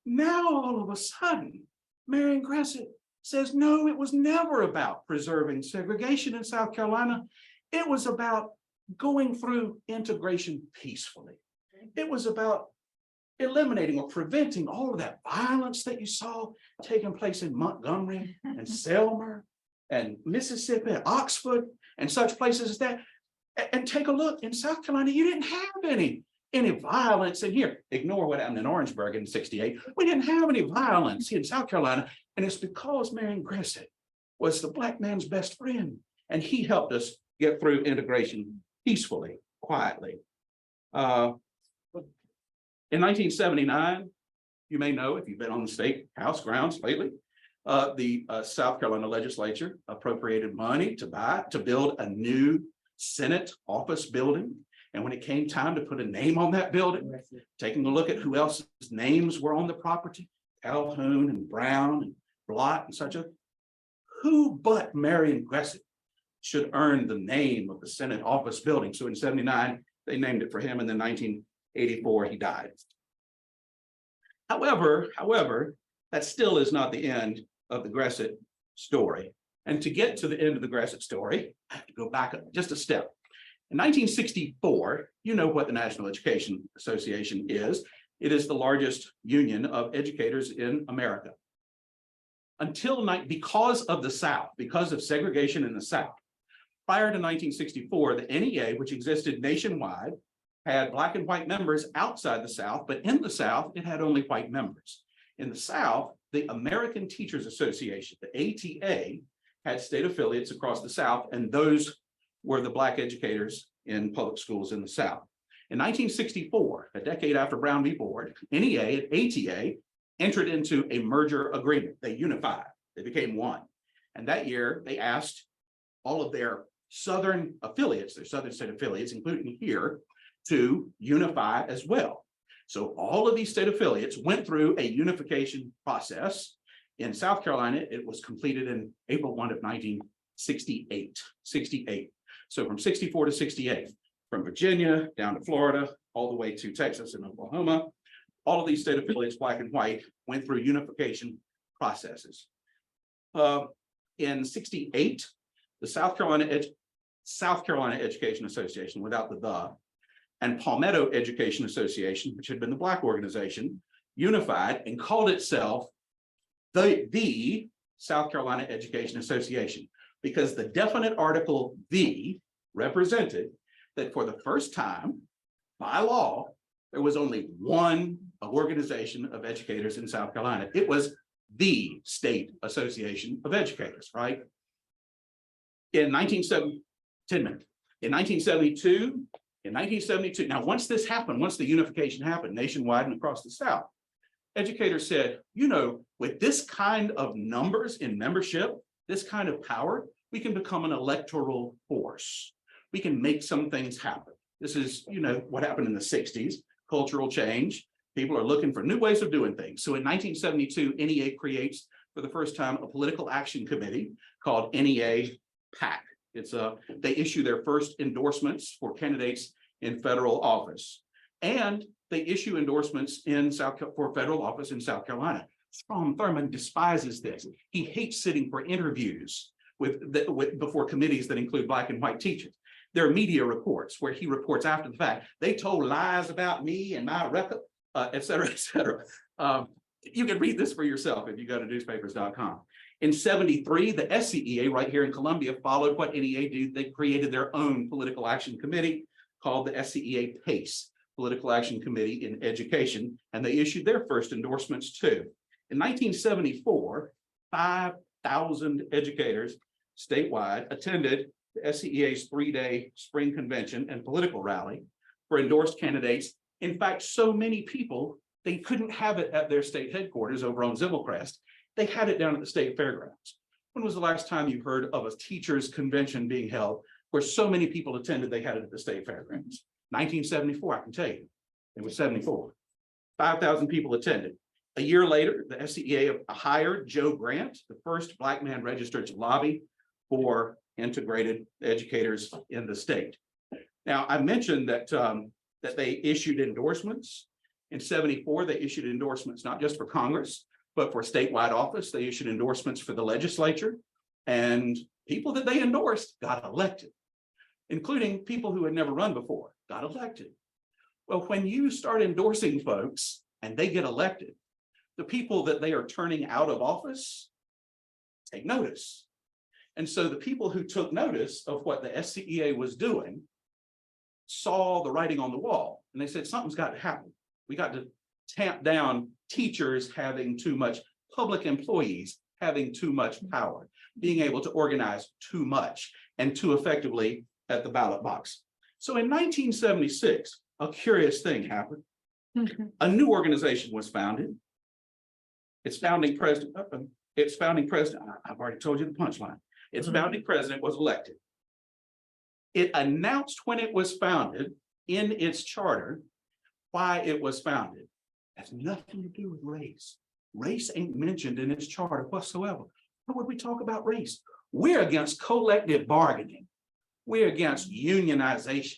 now all of a sudden, Marion Gressett says, no, it was never about preserving segregation in South Carolina. It was about going through integration peacefully. It was about eliminating or preventing all of that violence that you saw taking place in Montgomery and Selma and Mississippi and Oxford and such places as that. And take a look, in South Carolina, you didn't have any violence in here. Ignore what happened in Orangeburg in '68. We didn't have any violence in South Carolina. And it's because Marion Gressett was the Black man's best friend. And he helped us get through integration peacefully, quietly. In 1979, you may know if you've been on the state house grounds lately, the South Carolina legislature appropriated money to build a new Senate office building. And when it came time to put a name on that building, taking a look at who else's names were on the property, Calhoun and Brown and Blott and such, who but Marion Gressett should earn the name of the Senate office building. So in '79, they named it for him, and then 1984, he died. However, that still is not the end of the Gressett story. And to get to the end of the Gressett story, I have to go back just a step. In 1964, you know what the National Education Association is. It is the largest union of educators in America. Because of the South, because of segregation in the South, prior to 1964, the NEA, which existed nationwide, had Black and white members outside the South, but in the South, it had only white members. In the South, the American Teachers Association, the ATA, had state affiliates across the South, and those were the Black educators in public schools in the South. In 1964, a decade after Brown v. Board, NEA and ATA entered into a merger agreement. They unified, they became one. And that year, they asked all of their Southern affiliates, their Southern state affiliates, including here, to unify as well. So all of these state affiliates went through a unification process. In South Carolina, it was completed in April 1 of 1968. So from 64 to 68, from Virginia down to Florida, all the way to Texas and Oklahoma, all of these state affiliates, Black and white, went through unification processes. In '68, the South Carolina Education Association, without the, and Palmetto Education Association, which had been the Black organization, unified and called itself the South Carolina Education Association, because the definite article "the" represented that for the first time, by law, there was only one organization of educators in South Carolina. It was the State Association of Educators, right? In 1972, now once this happened, once the unification happened nationwide and across the South, educators said, you know, with this kind of numbers in membership, this kind of power, we can become an electoral force. We can make some things happen. This is, you know, what happened in the '60s, cultural change. People are looking for new ways of doing things. So in 1972, NEA creates for the first time a political action committee called NEA PAC. They issue their first endorsements for candidates in federal office. And they issue endorsements for federal office in South Carolina. Strom Thurmond despises this. He hates sitting for interviews before committees that include Black and white teachers. There are media reports where he reports after the fact. They told lies about me and my record, et cetera, et cetera. You can read this for yourself if you go to newspapers.com. In 73, the SCEA right here in Columbia followed what NEA did. They created their own political action committee called the SCEA PACE, Political Action Committee in Education, and they issued their first endorsements too. In 1974, 5,000 educators statewide attended the SCEA's three-day spring convention and political rally for endorsed candidates. In fact, so many people, they couldn't have it at their state headquarters over on Zibelcrest. They had it down at the state fairgrounds. When was the last time you heard of a teachers convention being held where so many people attended, they had it at the state fairgrounds? 1974, I can tell you, it was 74. 5,000 people attended. A year later, the SCEA hired Joe Grant, the first Black man registered to lobby for integrated educators in the state. Now, I mentioned that, that they issued endorsements. In 74, they issued endorsements not just for Congress, but for statewide office. They issued endorsements for the legislature, and people that they endorsed got elected, including people who had never run before, got elected. Well, when you start endorsing folks and they get elected, the people that they are turning out of office take notice. And so the people who took notice of what the SCEA was doing saw the writing on the wall, and they said, something's got to happen. We got to tamp down teachers having too much, public employees having too much power, being able to organize too much and too effectively at the ballot box. So in 1976, a curious thing happened. A new organization was founded. Its founding president, I've already told you the punchline. Its founding president was elected. It announced when it was founded in its charter why it was founded. It has nothing to do with race. Race ain't mentioned in its charter whatsoever. Why would we talk about race? We're against collective bargaining. We're against unionization.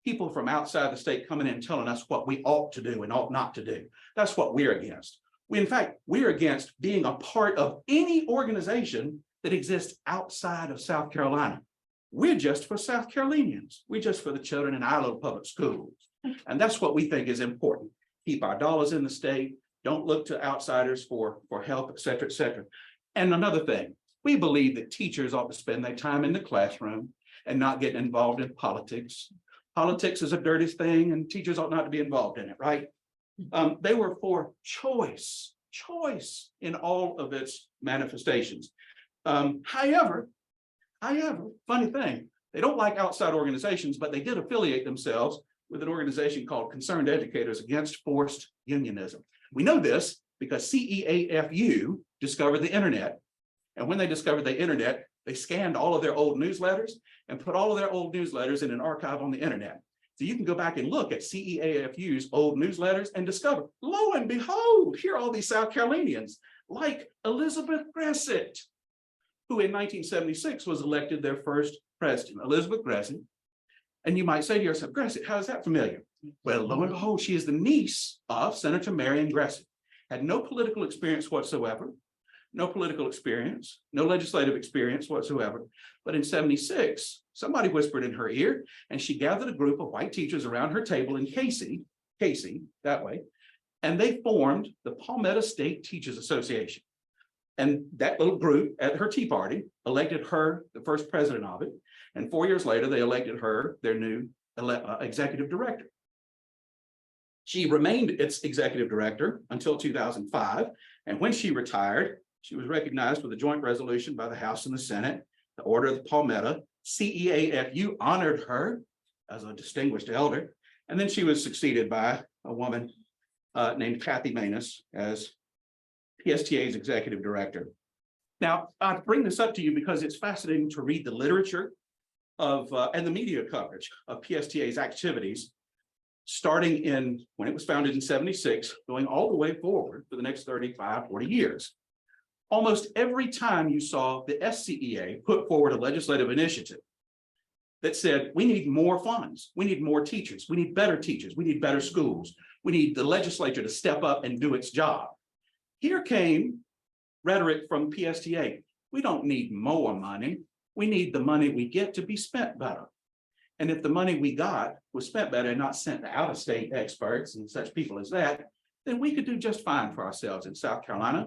People from outside the state coming in and telling us what we ought to do and ought not to do. That's what we're against. In fact, we're against being a part of any organization that exists outside of South Carolina. We're just for South Carolinians. We're just for the children in our little public schools. And that's what we think is important. Keep our dollars in the state. Don't look to outsiders for help, et cetera, et cetera. And another thing, we believe that teachers ought to spend their time in the classroom and not get involved in politics. Politics is a dirty thing and teachers ought not to be involved in it, right? They were for choice in all of its manifestations. However, funny thing, they don't like outside organizations, but they did affiliate themselves with an organization called Concerned Educators Against Forced Unionism. We know this because CEAFU discovered the internet. And when they discovered the internet, they scanned all of their old newsletters and put all of their old newsletters in an archive on the internet. So you can go back and look at CEAFU's old newsletters and discover, lo and behold, here are all these South Carolinians, like Elizabeth Gressett, who in 1976 was elected their first president, Elizabeth Gressett. And you might say to yourself, Gressett, how is that familiar? Well, lo and behold, she is the niece of Senator Marion Gressett, had no political experience whatsoever, no political experience, no legislative experience whatsoever. But in 76, somebody whispered in her ear, and she gathered a group of white teachers around her table in Casey, that way, and they formed the Palmetto State Teachers Association. And that little group at her tea party elected her the first president of it. And 4 years later, they elected her their new executive director. She remained its executive director until 2005. And when she retired, she was recognized with a joint resolution by the House and the Senate, the Order of the Palmetto. CEAFU honored her as a distinguished elder. And then she was succeeded by a woman named Kathy Manus as PSTA's executive director. Now, I bring this up to you because it's fascinating to read the literature of and the media coverage of PSTA's activities, starting in when it was founded in 76, going all the way forward for the next 35, 40 years. Almost every time you saw the SCEA put forward a legislative initiative that said, we need more funds, we need more teachers, we need better teachers, we need better schools, we need the legislature to step up and do its job. Here came rhetoric from PSTA. We don't need more money. We need the money we get to be spent better. And if the money we got was spent better and not sent to out-of-state experts and such people as that, then we could do just fine for ourselves in South Carolina.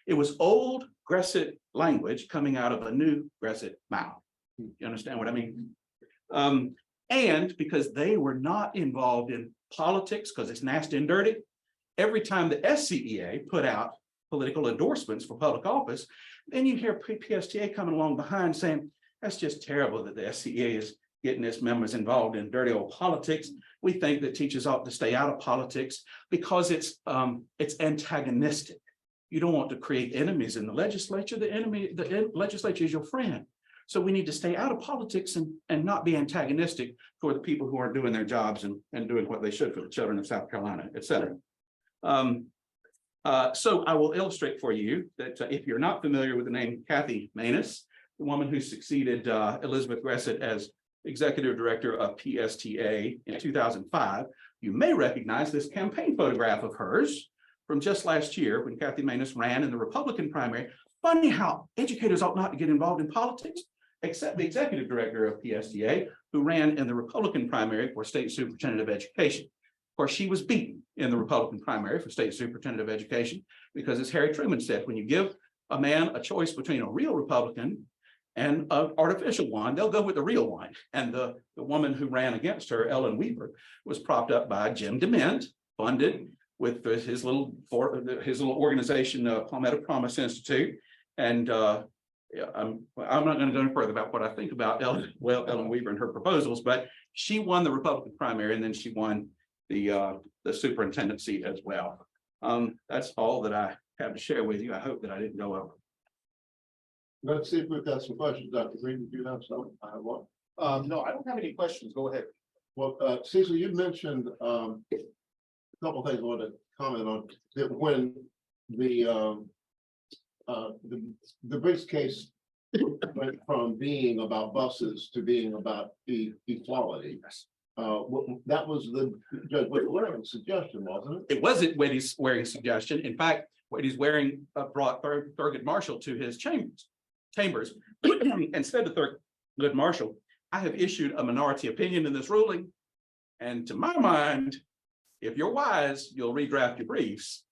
It was old Gresset language coming out of a new Gresset mouth. You understand what I mean? And because they were not involved in politics, because it's nasty and dirty, every time the SCEA put out political endorsements for public office, then you hear PSTA coming along behind saying, that's just terrible that the SCEA is getting its members involved in dirty old politics. We think that teachers ought to stay out of politics because it's antagonistic. You don't want to create enemies in the legislature. The legislature is your friend. So we need to stay out of politics and not be antagonistic toward the people who are doing their jobs and doing what they should for the children of South Carolina, et cetera. So I will illustrate for you that if you're not familiar with the name Kathy Maness, the woman who succeeded Elizabeth Gresset as executive director of PSTA in 2005, you may recognize this campaign photograph of hers from just last year when Kathy Maness ran in the Republican primary. Funny how educators ought not to get involved in politics, except the executive director of PSTA, who ran in the Republican primary for state superintendent of education. Of course, she was beaten in the Republican primary for state superintendent of education because, as Harry Truman said, when you give a man a choice between a real Republican and an artificial one, they'll go with the real one. And the woman who ran against her, Ellen Weaver, was propped up by Jim DeMint, funded with his little organization, Palmetto Promise Institute. And I'm not going to go any further about what I think about Ellen Weaver and her proposals, but she won the Republican primary and then she won the superintendent seat as well. That's all that I have to share with you. I hope that I didn't go over.
Let's see if we've got some questions. Dr. Green, do you have some? I have one.
No, I don't have any questions. Go ahead.
Well, Cecil, you mentioned a couple of things I want to comment on. That when the Briggs case went from being about buses to being about equality.
Yes.
That was the Judge Waring's suggestion, wasn't it?
It wasn't Waring's suggestion. In fact, Waring's brought Thurgood Marshall to his chambers. Instead of Thurgood Marshall, I have issued a minority opinion in this ruling. And to my mind, if you're wise, you'll redraft your briefs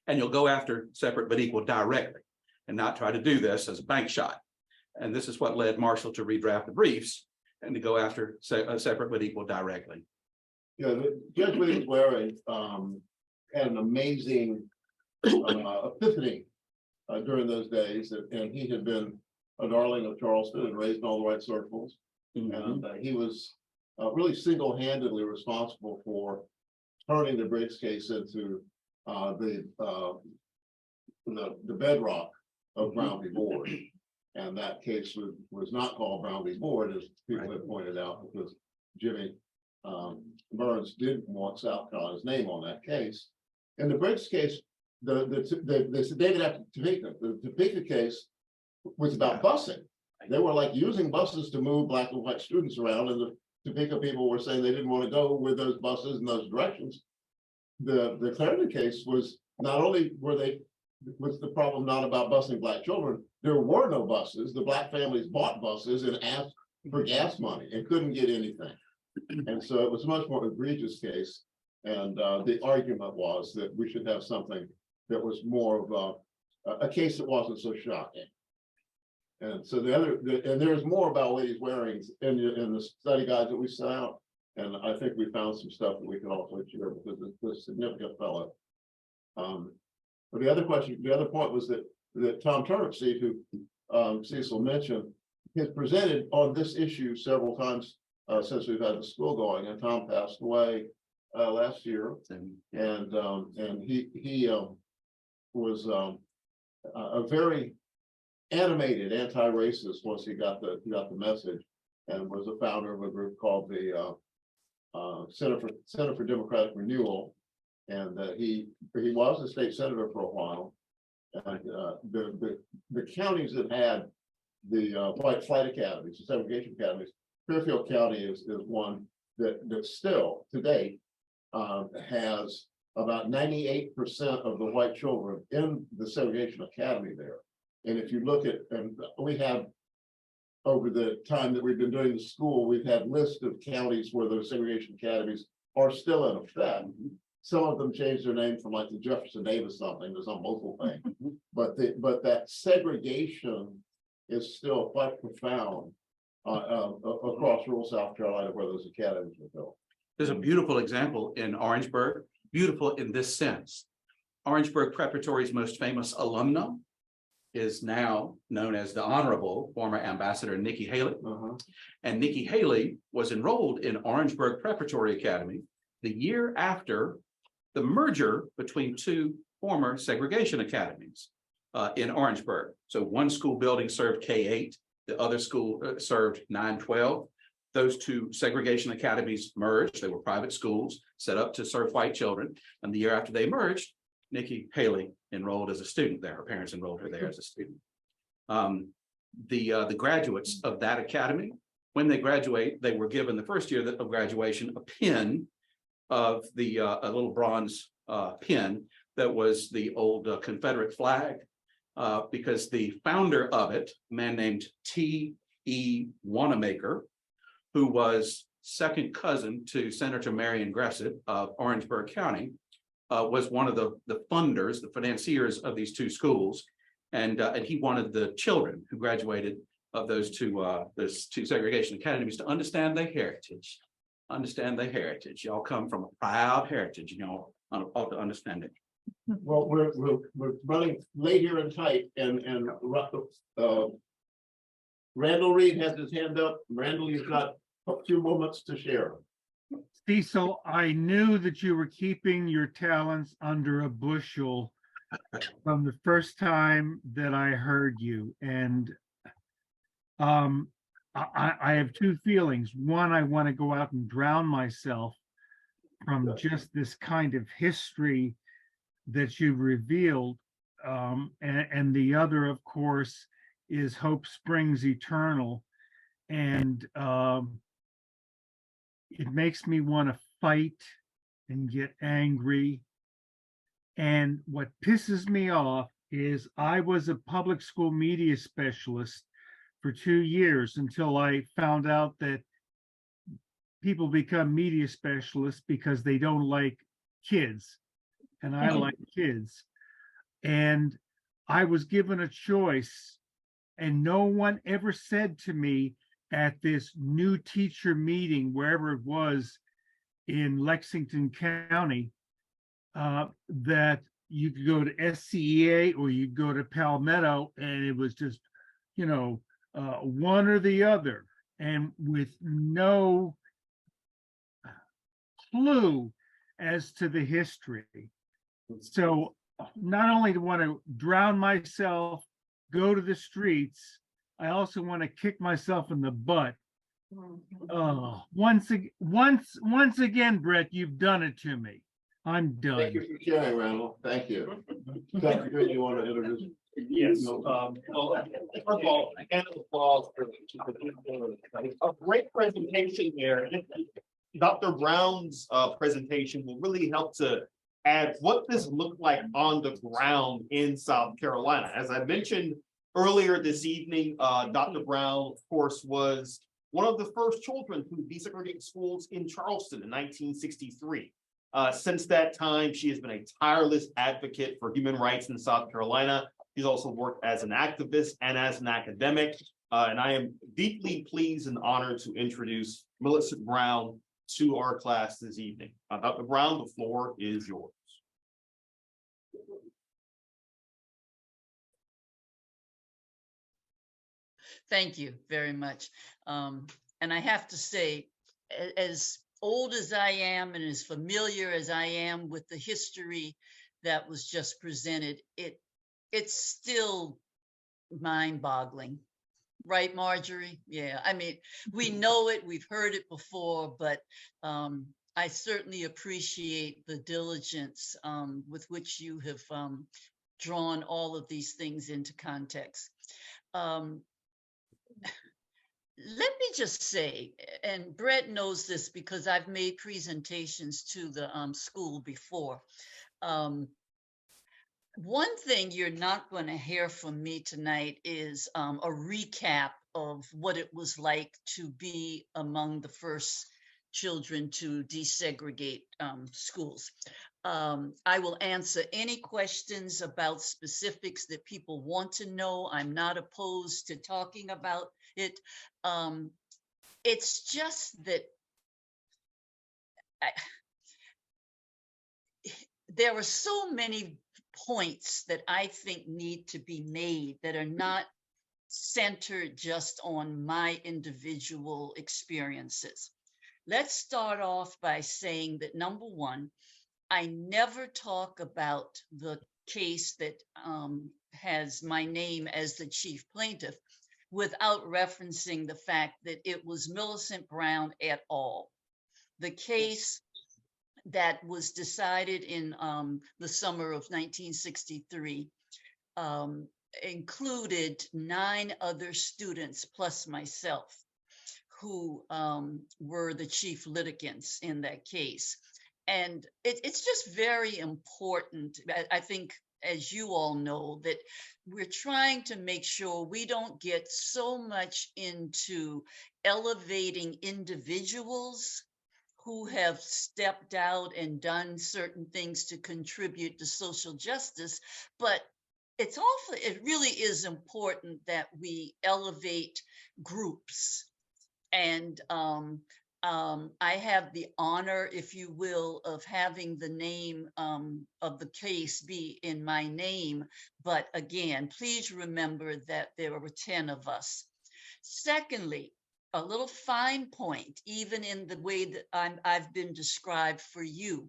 and you'll go after separate but equal directly and not try to do this as a bank shot. And this is what led Marshall to redraft the briefs and to go after separate but equal directly.
Yeah, Judge Williams Waring had an amazing epiphany during those days, and he had been a darling of Charleston and raised in all the right circles.
Mm-hmm.
And he was really single-handedly responsible for turning the Briggs case into the bedrock of Brown v. Board. And that case was not called Brown v. Board, as people have pointed out, because Jimmy Burns didn't want South Carolina's name on that case. In the Briggs case, the David after Topeka, the Topeka case was about busing. They were like using buses to move Black and white students around, and the Topeka people were saying they didn't want to go with those buses in those directions. The Clarendon case was not only was the problem not about busing Black children, there were no buses. The Black families bought buses and asked for gas money and couldn't get anything. And so it was a much more egregious case. And the argument was that we should have something that was more of a case that wasn't so shocking. And so and there's more about Ladies Waring's in the study guides that we sent out. And I think we found some stuff that we can also share because it's a significant fellow. But the other point was that Tom Turnipseed, who Cecil mentioned, has presented on this issue several times since we've had the school going, and Tom passed away last year, and he was a very animated anti-racist once he got the message, and was a founder of a group called the Center for Democratic Renewal, and he was a state senator for a while. And the counties that had the white flight academies, the segregation academies, Fairfield County is one that still to date has about 98% of the white children in the segregation academy there. And if you look at, and we have, over the time that we've been doing the school, we've had lists of counties where those segregation academies are still in effect. Some of them changed their name from like the Jefferson Davis something to some local thing. But that segregation is still quite profound across rural South Carolina where those academies were built.
There's a beautiful example in Orangeburg, beautiful in this sense. Orangeburg Preparatory's most famous alumna is now known as the Honorable former Ambassador Nikki Haley. And Nikki Haley was enrolled in Orangeburg Preparatory Academy the year after the merger between two former segregation academies in Orangeburg. So one school building served K-8, the other school served 9-12. Those two segregation academies merged. They were private schools set up to serve white children. And the year after they merged, Nikki Haley enrolled as a student there. Her parents enrolled her there as a student. The graduates of that academy, when they graduate, they were given the first year of graduation a pin of a little bronze pin that was the old Confederate flag, because the founder of it, a man named T.E. Wanamaker, who was second cousin to Senator Marion Gressett of Orangeburg County, was one of the funders, the financiers of these two schools, and he wanted the children who graduated of those two segregation academies to understand their heritage. Understand their heritage. Y'all come from a proud heritage, and y'all ought to understand it.
Well, we're running late here and tight, and Randall Reed has his hand up. Randall, you've got a few moments to share.
Cecil, I knew that you were keeping your talents under a bushel from the first time that I heard you. And I have two feelings. One, I want to go out and drown myself from just this kind of history that you've revealed. And the other, of course, is Hope Springs Eternal. And it makes me want to fight and get angry. And what pisses me off is I was a public school media specialist for 2 years until I found out that people become media specialists because they don't like kids. And I like kids. And I was given a choice, and no one ever said to me at this new teacher meeting, wherever it was in Lexington County, that you could go to SCEA or you'd go to Palmetto, and it was just, one or the other, and with no clue as to the history. So not only do I want to drown myself, go to the streets, I also want to kick myself in the butt. Once again, Brett, you've done it to me. I'm done.
Thank you for sharing, Randall. Thank you. Dr. Good, you want to introduce?
Yes. Well, first of all, again, applause for a great presentation there. Dr. Brown's presentation will really help to add what this looked like on the ground in South Carolina. As I mentioned earlier this evening, Dr. Brown, of course, was one of the first children to desegregate schools in Charleston in 1963. Since that time, she has been a tireless advocate for human rights in South Carolina. She's also worked as an activist and as an academic. And I am deeply pleased and honored to introduce Millicent Brown to our class this evening. Dr. Brown, the floor is yours.
Thank you very much. And I have to say, as old as I am and as familiar as I am with the history that was just presented, it's still mind-boggling. Right, Marjorie? Yeah, I mean, we know it, we've heard it before, but I certainly appreciate the diligence with which you have drawn all of these things into context. Let me just say, and Brett knows this because I've made presentations to the school before. One thing you're not going to hear from me tonight is a recap of what it was like to be among the first children to desegregate schools. I will answer any questions about specifics that people want to know. I'm not opposed to talking about it. It's just that there are so many points that I think need to be made that are not centered just on my individual experiences. Let's start off by saying that number one, I never talk about the case that has my name as the chief plaintiff without referencing the fact that it was Millicent Brown et al. The case that was decided in the summer of 1963 included 9 other students plus myself who were the chief litigants in that case. And it's just very important, I think, as you all know, that we're trying to make sure we don't get so much into elevating individuals who have stepped out and done certain things to contribute to social justice, but it really is important that we elevate groups. And I have the honor, if you will, of having the name of the case be in my name. But again, please remember that there were 10 of us. Secondly, a little fine point, even in the way that I've been described for you.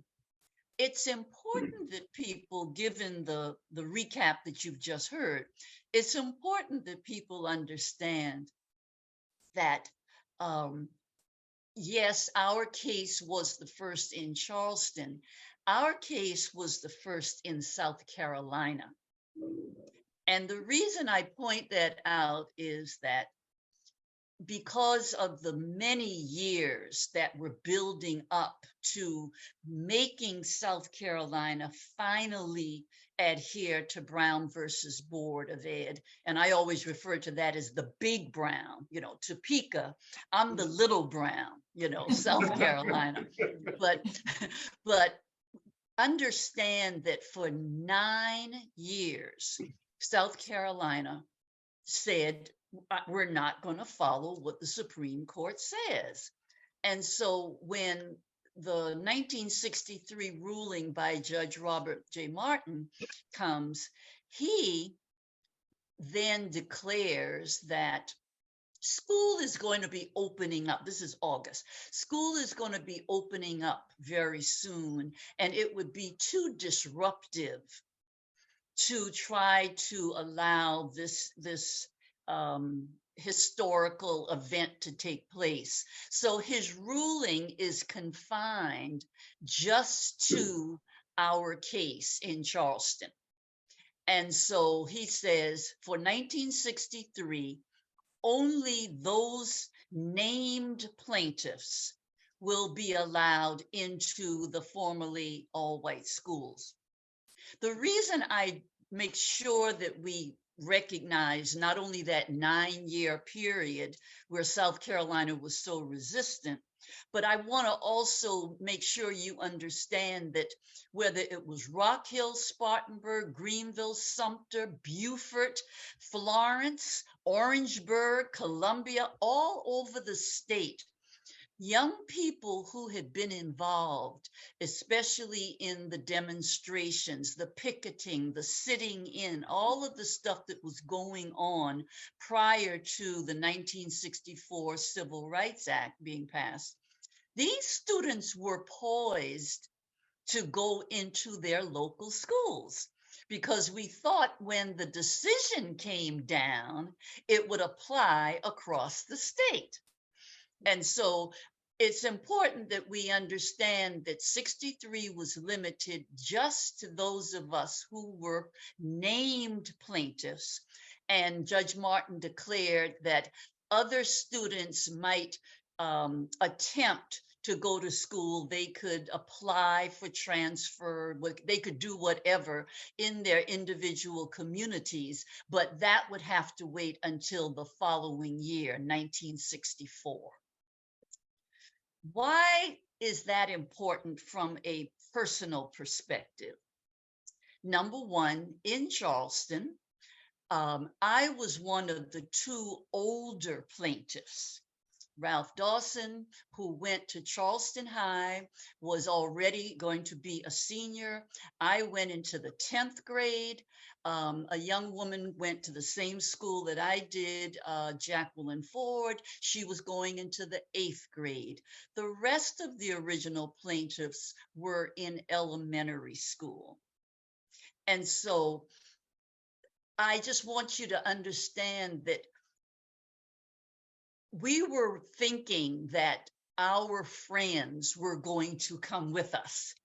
It's important that people, given the recap that you've just heard, it's important that people understand that, yes, our case was the first in Charleston. Our case was the first in South Carolina. And the reason I point that out is that because of the many years that were building up to making South Carolina finally adhere to Brown versus Board of Ed, and I always refer to that as the big Brown, Topeka, I'm the little Brown, South Carolina. But understand that for 9 years, South Carolina said, we're not going to follow what the Supreme Court says. And so when the 1963 ruling by Judge Robert J. Martin comes, he then declares that school is going to be opening up. This is August. School is going to be opening up very soon, and it would be too disruptive to try to allow this historical event to take place. So his ruling is confined just to our case in Charleston. And so he says for 1963, only those named plaintiffs will be allowed into the formerly all-white schools. The reason I make sure that we recognize not only that 9-year period where South Carolina was so resistant, but I want to also make sure you understand that whether it was Rock Hill, Spartanburg, Greenville, Sumter, Beaufort, Florence, Orangeburg, Columbia, all over the state, young people who had been involved, especially in the demonstrations, the picketing, the sitting in, all of the stuff that was going on prior to the 1964 Civil Rights Act being passed, these students were poised to go into their local schools because we thought when the decision came down, it would apply across the state. And so it's important that we understand that 63 was limited just to those of us who were named plaintiffs. And Judge Martin declared that other students might attempt to go to school. They could apply for transfer, they could do whatever in their individual communities, but that would have to wait until the following year, 1964. Why is that important from a personal perspective? Number one, in Charleston, I was one of the two older plaintiffs. Ralph Dawson, who went to Charleston High, was already going to be a senior. I went into the 10th grade. A young woman went to the same school that I did, Jacqueline Ford. She was going into the 8th grade. The rest of the original plaintiffs were in elementary school. And so I just want you to understand that we were thinking that our friends were going to come with us.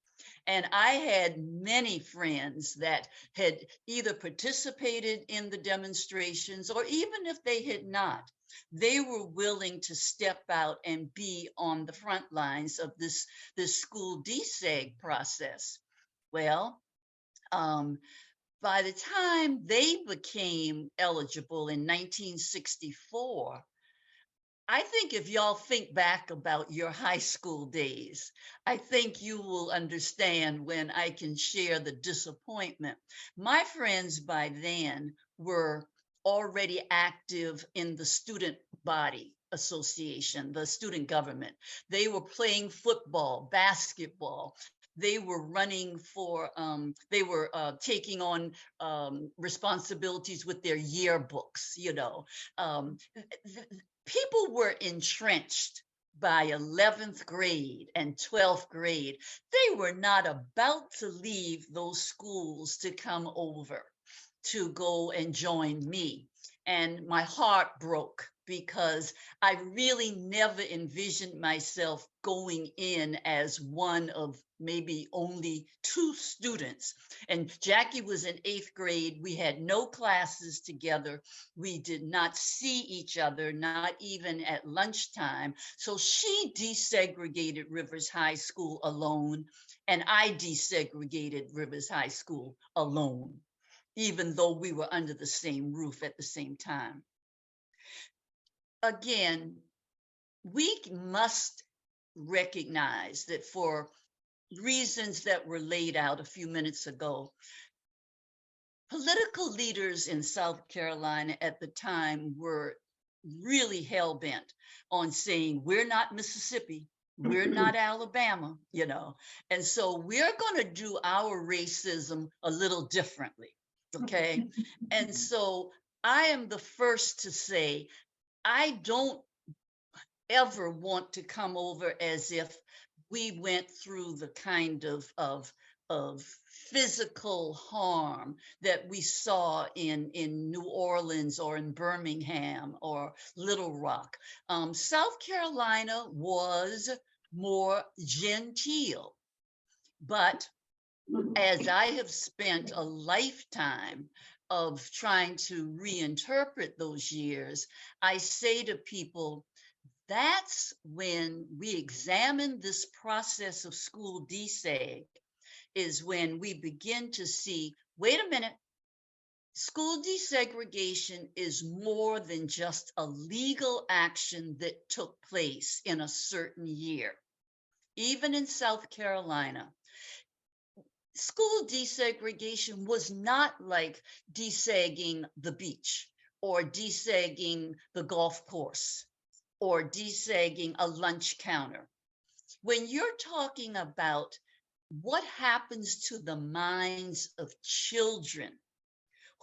And I had many friends that had either participated in the demonstrations, or even if they had not, they were willing to step out and be on the front lines of this school deseg process. Well, by the time they became eligible in 1964, I think if y'all think back about your high school days, I think you will understand when I can share the disappointment. My friends by then were already active in the student body association, the student government. They were playing football, basketball. They were running for, they were taking on responsibilities with their yearbooks, you know. People were entrenched by 11th grade and 12th grade. They were not about to leave those schools to come over to go and join me. And my heart broke because I really never envisioned myself going in as one of maybe only 2 students. And Jackie was in 8th grade. We had no classes together. We did not see each other, not even at lunchtime. So she desegregated Rivers High School alone, and I desegregated Rivers High School alone, even though we were under the same roof at the same time. Again, we must recognize that for reasons that were laid out a few minutes ago, political leaders in South Carolina at the time were really hell-bent on saying, we're not Mississippi, we're not Alabama, you know, and so we're going to do our racism a little differently, okay? And so I am the first to say, I don't ever want to come over as if we went through the kind of physical harm that we saw in New Orleans or in Birmingham or Little Rock. South Carolina was more genteel, but as I have spent a lifetime of trying to reinterpret those years, I say to people, that's when we examine this process of school deseg, is when we begin to see, wait a minute, school desegregation is more than just a legal action that took place in a certain year. Even in South Carolina, school desegregation was not like desegging the beach or desegging the golf course or desegging a lunch counter. When you're talking about what happens to the minds of children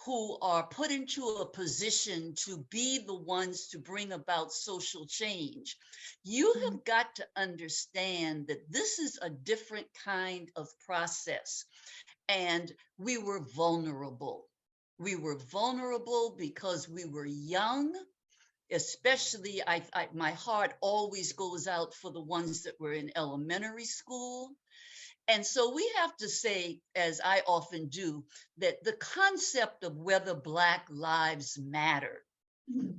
who are put into a position to be the ones to bring about social change, you have got to understand that this is a different kind of process. And we were vulnerable. We were vulnerable because we were young. Especially, my heart always goes out for the ones that were in elementary school. And so we have to say, as I often do, that the concept of whether Black lives matter,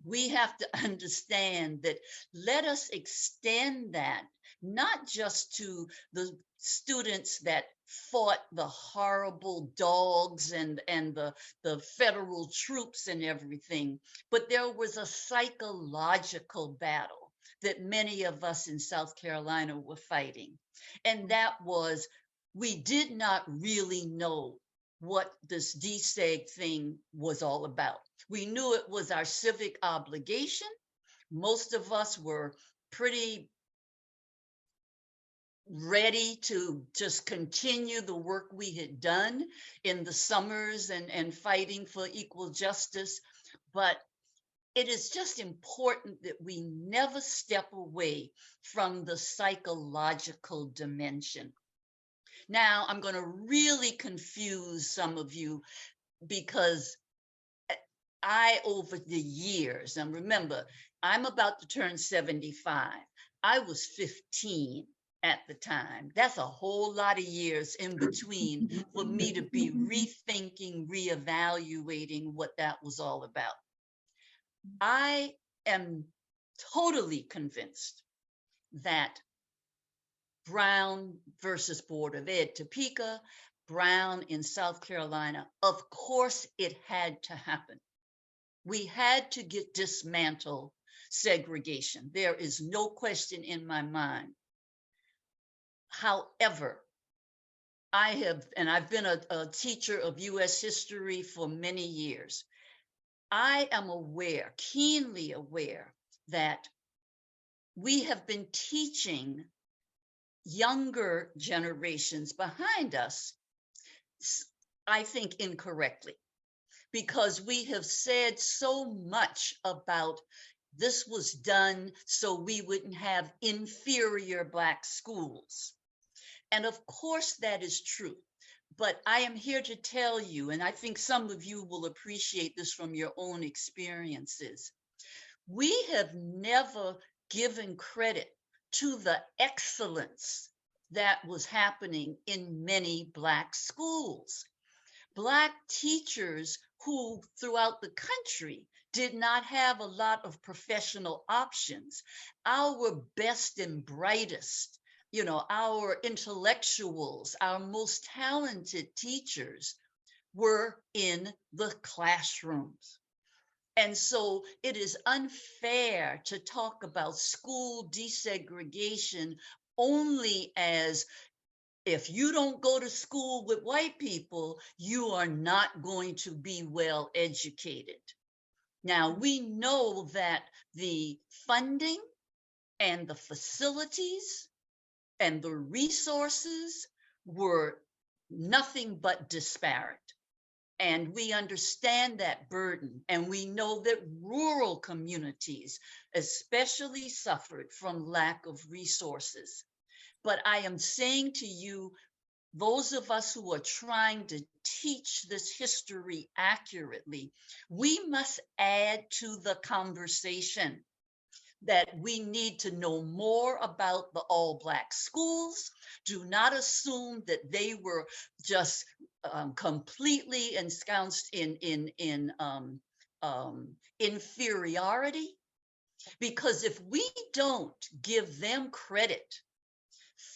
we have to understand that let us extend that, not just to the students that fought the horrible dogs and the federal troops and everything, but there was a psychological battle that many of us in South Carolina were fighting. And that was, we did not really know what this DSEG thing was all about. We knew it was our civic obligation. Most of us were pretty ready to just continue the work we had done in the summers and fighting for equal justice. But it is just important that we never step away from the psychological dimension. Now, I'm going to really confuse some of you because over the years, and remember, I'm about to turn 75. I was 15 at the time. That's a whole lot of years in between for me to be rethinking, reevaluating what that was all about. I am totally convinced that Brown versus Board of Ed, Topeka, Brown in South Carolina, of course it had to happen. We had to dismantle segregation. There is no question in my mind. However, I've been a teacher of US history for many years. I am aware, keenly aware, that we have been teaching younger generations behind us, I think incorrectly, because we have said so much about this was done so we wouldn't have inferior Black schools. And of course that is true. But I am here to tell you, and I think some of you will appreciate this from your own experiences, we have never given credit to the excellence that was happening in many Black schools. Black teachers who throughout the country did not have a lot of professional options. Our best and brightest, our intellectuals, our most talented teachers were in the classrooms. And so it is unfair to talk about school desegregation only as if you don't go to school with white people, you are not going to be well educated. Now, we know that the funding and the facilities and the resources were nothing but disparate. And we understand that burden. And we know that rural communities especially suffered from lack of resources. But I am saying to you, those of us who are trying to teach this history accurately, we must add to the conversation that we need to know more about the all-Black schools. Do not assume that they were just completely ensconced in inferiority, because if we don't give them credit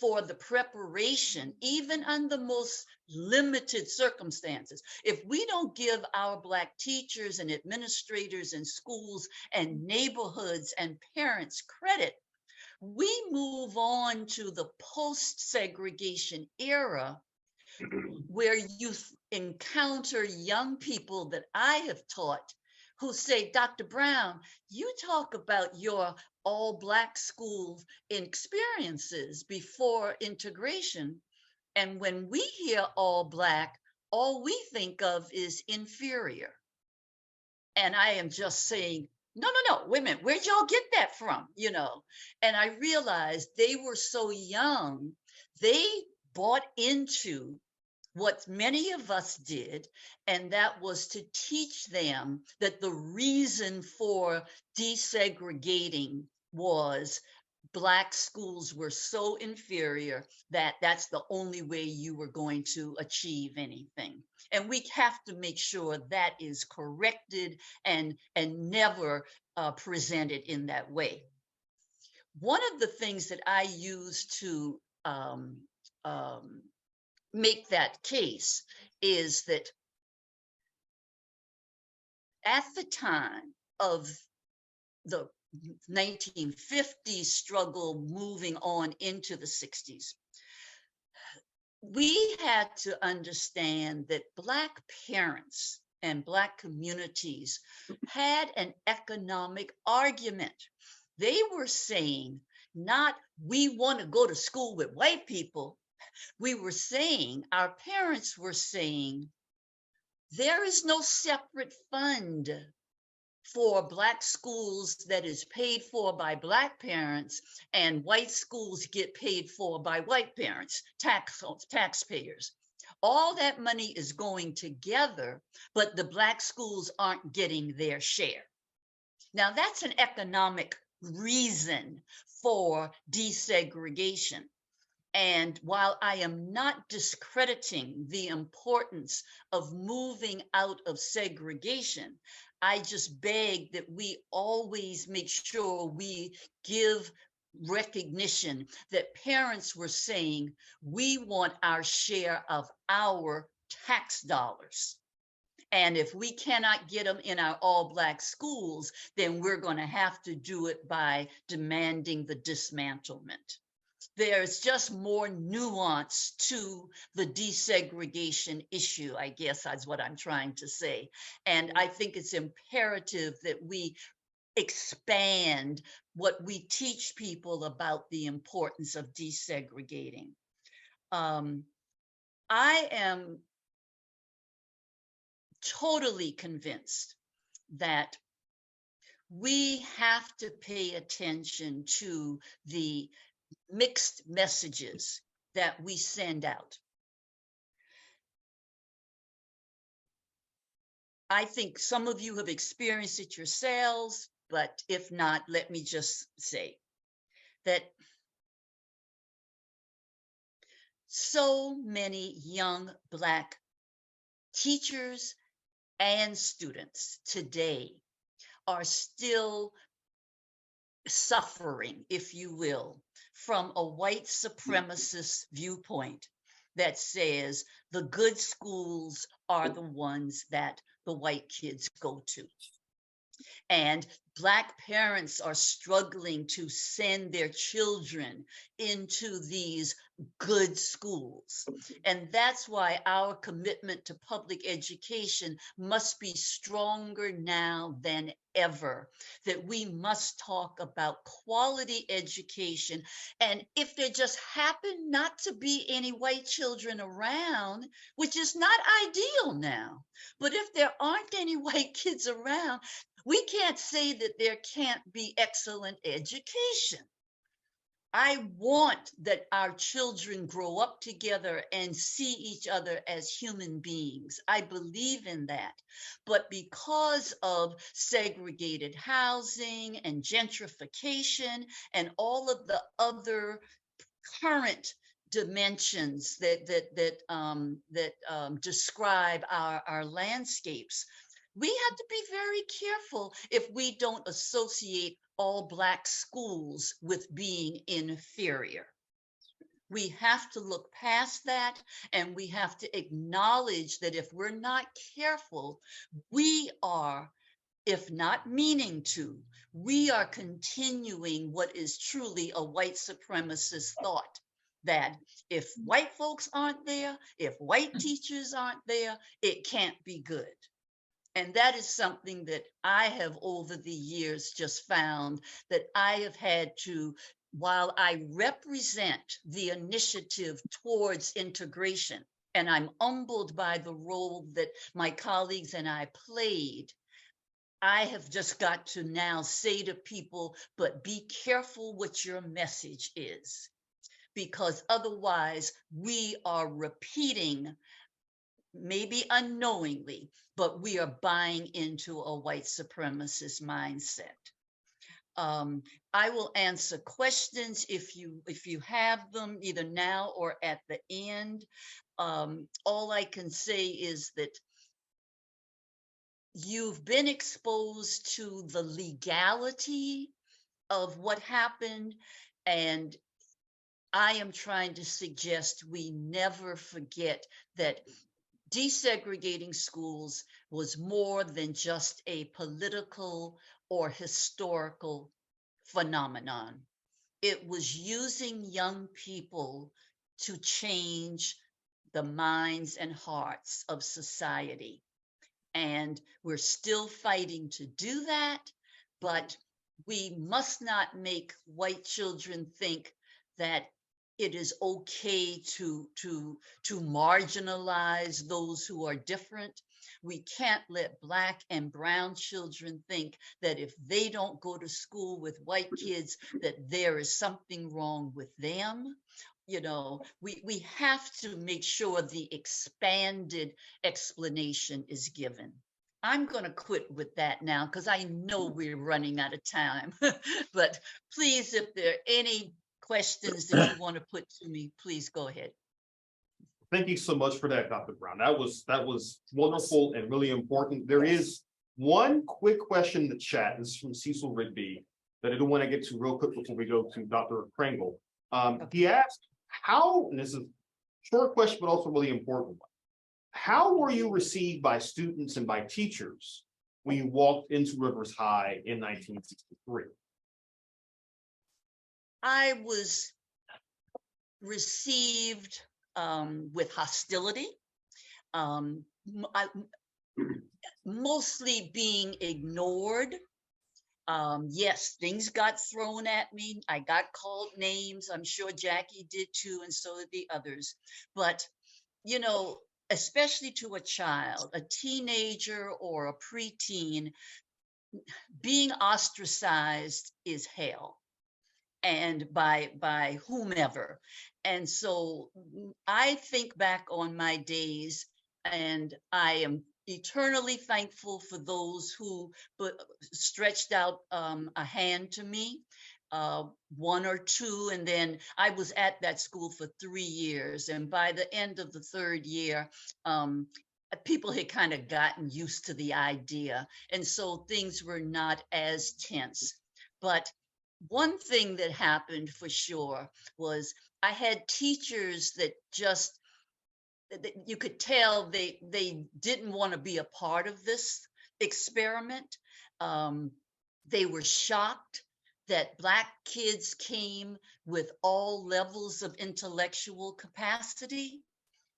for the preparation, even under the most limited circumstances, if we don't give our Black teachers and administrators in schools and neighborhoods and parents credit, we move on to the post-segregation era where you encounter young people that I have taught who say, Dr. Brown, you talk about your all-Black school experiences before integration. And when we hear all-Black, all we think of is inferior. And I am just saying, no, wait a minute, where'd y'all get that from? And I realized they were so young, they bought into what many of us did, and that was to teach them that the reason for desegregating was Black schools were so inferior that that's the only way you were going to achieve anything. And we have to make sure that is corrected and never presented in that way. One of the things that I use to make that case is that at the time of the 1950s struggle moving on into the 60s. We had to understand that Black parents and Black communities had an economic argument. They were saying, not we want to go to school with white people. We were saying, our parents were saying, there is no separate fund for Black schools that is paid for by Black parents, and white schools get paid for by white parents, taxpayers. All that money is going together, but the Black schools aren't getting their share. Now, that's an economic reason for desegregation. And while I am not discrediting the importance of moving out of segregation, I just beg that we always make sure we give recognition that parents were saying, we want our share of our tax dollars. And if we cannot get them in our all Black schools, then we're going to have to do it by demanding the dismantlement. There's just more nuance to the desegregation issue, I guess that's what I'm trying to say. And I think it's imperative that we expand what we teach people about the importance of desegregating. I am totally convinced that we have to pay attention to the mixed messages that we send out. I think some of you have experienced it yourselves, but if not, let me just say that so many young Black teachers and students today are still suffering, if you will, from a white supremacist viewpoint that says the good schools are the ones that the white kids go to. And Black parents are struggling to send their children into these good schools. And that's why our commitment to public education must be stronger now than ever, that we must talk about quality education. And if there just happen not to be any white children around, which is not ideal now, but if there aren't any white kids around, we can't say that there can't be excellent education. I want that our children grow up together and see each other as human beings. I believe in that. But because of segregated housing and gentrification and all of the other current dimensions that describe our landscapes, we have to be very careful if we don't associate all Black schools with being inferior. We have to look past that, and we have to acknowledge that if we're not careful, we are, if not meaning to, we are continuing what is truly a white supremacist thought, that if white folks aren't there, if white teachers aren't there, it can't be good. And that is something that I have over the years just found that I have had to, while I represent the initiative towards integration, and I'm humbled by the role that my colleagues and I played, I have just got to now say to people, but be careful what your message is, because otherwise we are repeating, maybe unknowingly, but we are buying into a white supremacist mindset. I will answer questions if you have them, either now or at the end. All I can say is that you've been exposed to the legality of what happened, and I am trying to suggest we never forget that desegregating schools was more than just a political or historical phenomenon. It was using young people to change the minds and hearts of society. And we're still fighting to do that, but we must not make white children think that it is okay to marginalize those who are different. We can't let Black and brown children think that if they don't go to school with white kids, that there is something wrong with them. You know, we have to make sure the expanded explanation is given. I'm going to quit with that now because I know we're running out of time. But please, if there are any questions that you want to put to me, please go ahead.
Thank you so much for that, Dr. Brown. That was wonderful and really important. There is one quick question in the chat. This is from Cecil Rigby that I don't want to get to real quick before we go to Dr. Crangle. He asked how, and this is a short question, but also really important one. How were you received by students and by teachers when you walked into Rivers High in 1963?
I was received with hostility, mostly being ignored. Yes, things got thrown at me. I got called names. I'm sure Jackie did too, and so did the others. But, you know, especially to a child, a teenager or a preteen, being ostracized is hell, and by whomever. And so I think back on my days, and I am eternally thankful for those who stretched out a hand to me, one or two, and then I was at that school for 3 years, and by the end of the 3rd year, people had kind of gotten used to the idea, and so things were not as tense. But one thing that happened for sure was I had teachers that just, that you could tell they didn't want to be a part of this experiment. They were shocked that Black kids came with all levels of intellectual capacity.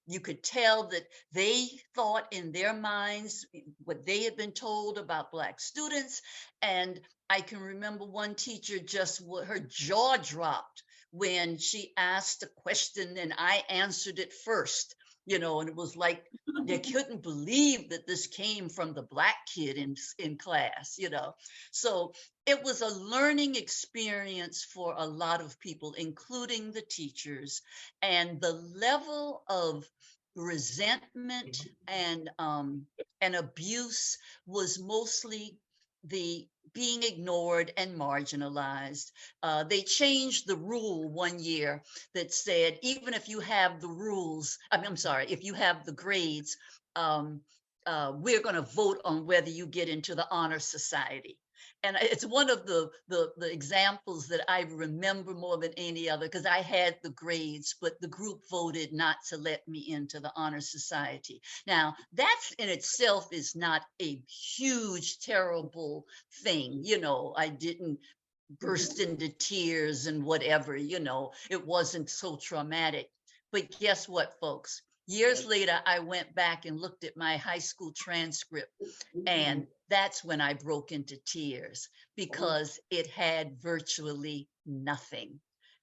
You could tell that they thought in their minds what they had been told about Black students. And I can remember one teacher her jaw dropped when she asked a question and I answered it first, you know, and it was like they couldn't believe that this came from the Black kid in class, you know. So it was a learning experience for a lot of people, including the teachers, and the level of resentment and abuse was mostly the being ignored and marginalized. They changed the rule one year that said, even if you have the rules, I'm sorry, if you have the grades, we're going to vote on whether you get into the honor society. And it's one of the examples that I remember more than any other, because I had the grades, but the group voted not to let me into the honor society. Now, that in itself is not a huge, terrible thing. You know, I didn't burst into tears and whatever, you know, it wasn't so traumatic. But guess what, folks? Years later, I went back and looked at my high school transcript, and that's when I broke into tears, because it had virtually nothing.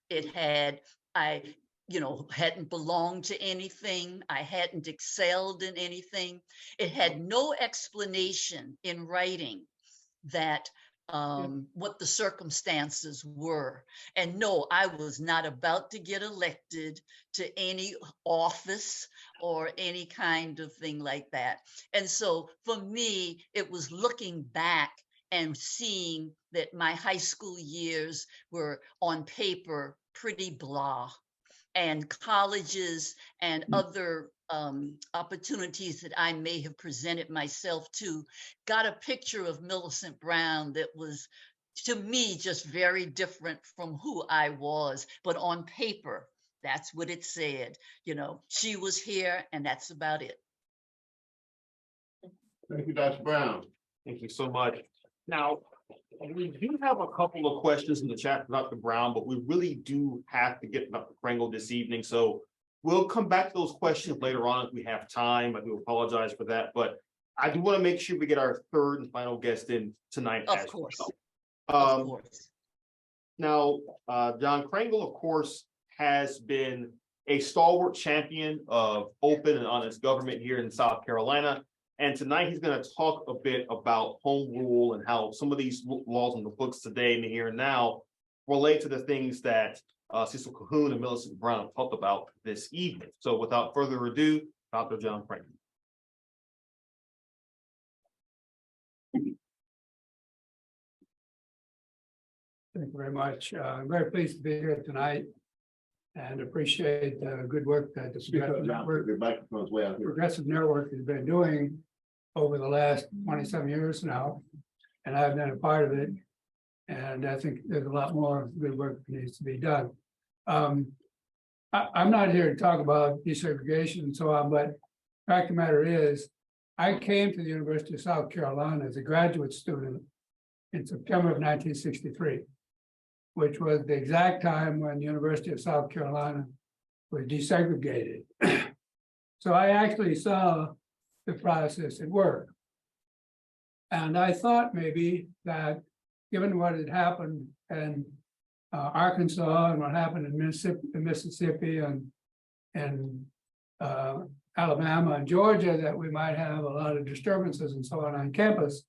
It had, hadn't belonged to anything. I hadn't excelled in anything. It had no explanation in writing that what the circumstances were. And no, I was not about to get elected to any office or any kind of thing like that. And so for me, it was looking back and seeing that my high school years were on paper pretty blah, and colleges and other opportunities that I may have presented myself to got a picture of Millicent Brown that was, to me, just very different from who I was. But on paper, that's what it said. You know, she was here, and that's about it.
Thank you, Dr. Brown.
Thank you so much. Now, We do have a couple of questions in the chat for Dr. Brown, but we really do have to get Dr. Crangle this evening. So we'll come back to those questions later on if we have time. I do apologize for that, but I do want to make sure we get our third and final guest in tonight.
Of
as
course.
well.
Of course.
Now, John Crangle, of course, has been a stalwart champion of open and honest government here in South Carolina. And tonight he's going to talk a bit about home rule and how some of these laws on the books today in the here and now relate to the things that Cecil Cahoon and Millicent Brown talked about this evening. So without further ado, Dr. John Crangle.
Thank you very much. I'm very pleased to be here tonight and appreciate the good work that the
The microphone's way out here.
Progressive Network has been doing over the last 27 years now, and I've been a part of it. And I think there's a lot more good work that needs to be done. I'm not here to talk about desegregation and so on, but the fact of the matter is, I came to the University of South Carolina as a graduate student in September of 1963, which was the exact time when the University of South Carolina was desegregated. So I actually saw the process at work. And I thought maybe that given what had happened in Arkansas and what happened in Mississippi and Alabama and Georgia, that we might have a lot of disturbances and so on campus.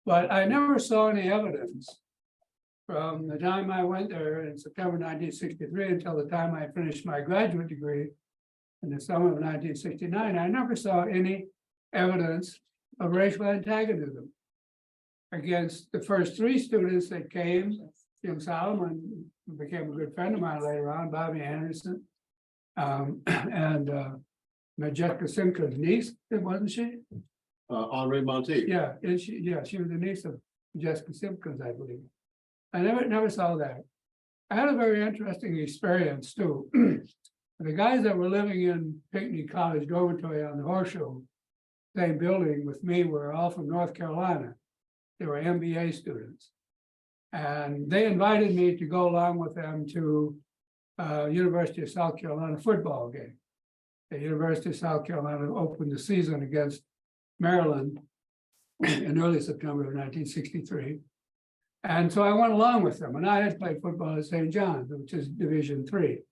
But I never saw any evidence from the time I went there in September 1963 until the time I finished my graduate degree in the summer of 1969. I never saw any evidence of racial antagonism against the first three students that came. Jim Solomon, who became a good friend of mine later on, Bobby Anderson, and Modjeska Simkins' niece, wasn't she?
Henri Monteith.
Yeah, she was the niece of Jessica Simkins, I believe. I never saw that. I had a very interesting experience too. The guys that were living in Pinckney College dormitory on the Horseshoe, same building with me, were all from North Carolina. They were MBA students. And they invited me to go along with them to University of South Carolina football game. The University of South Carolina opened the season against Maryland in early September of 1963. And so I went along with them, and I had played football at St. John's, which is Division III.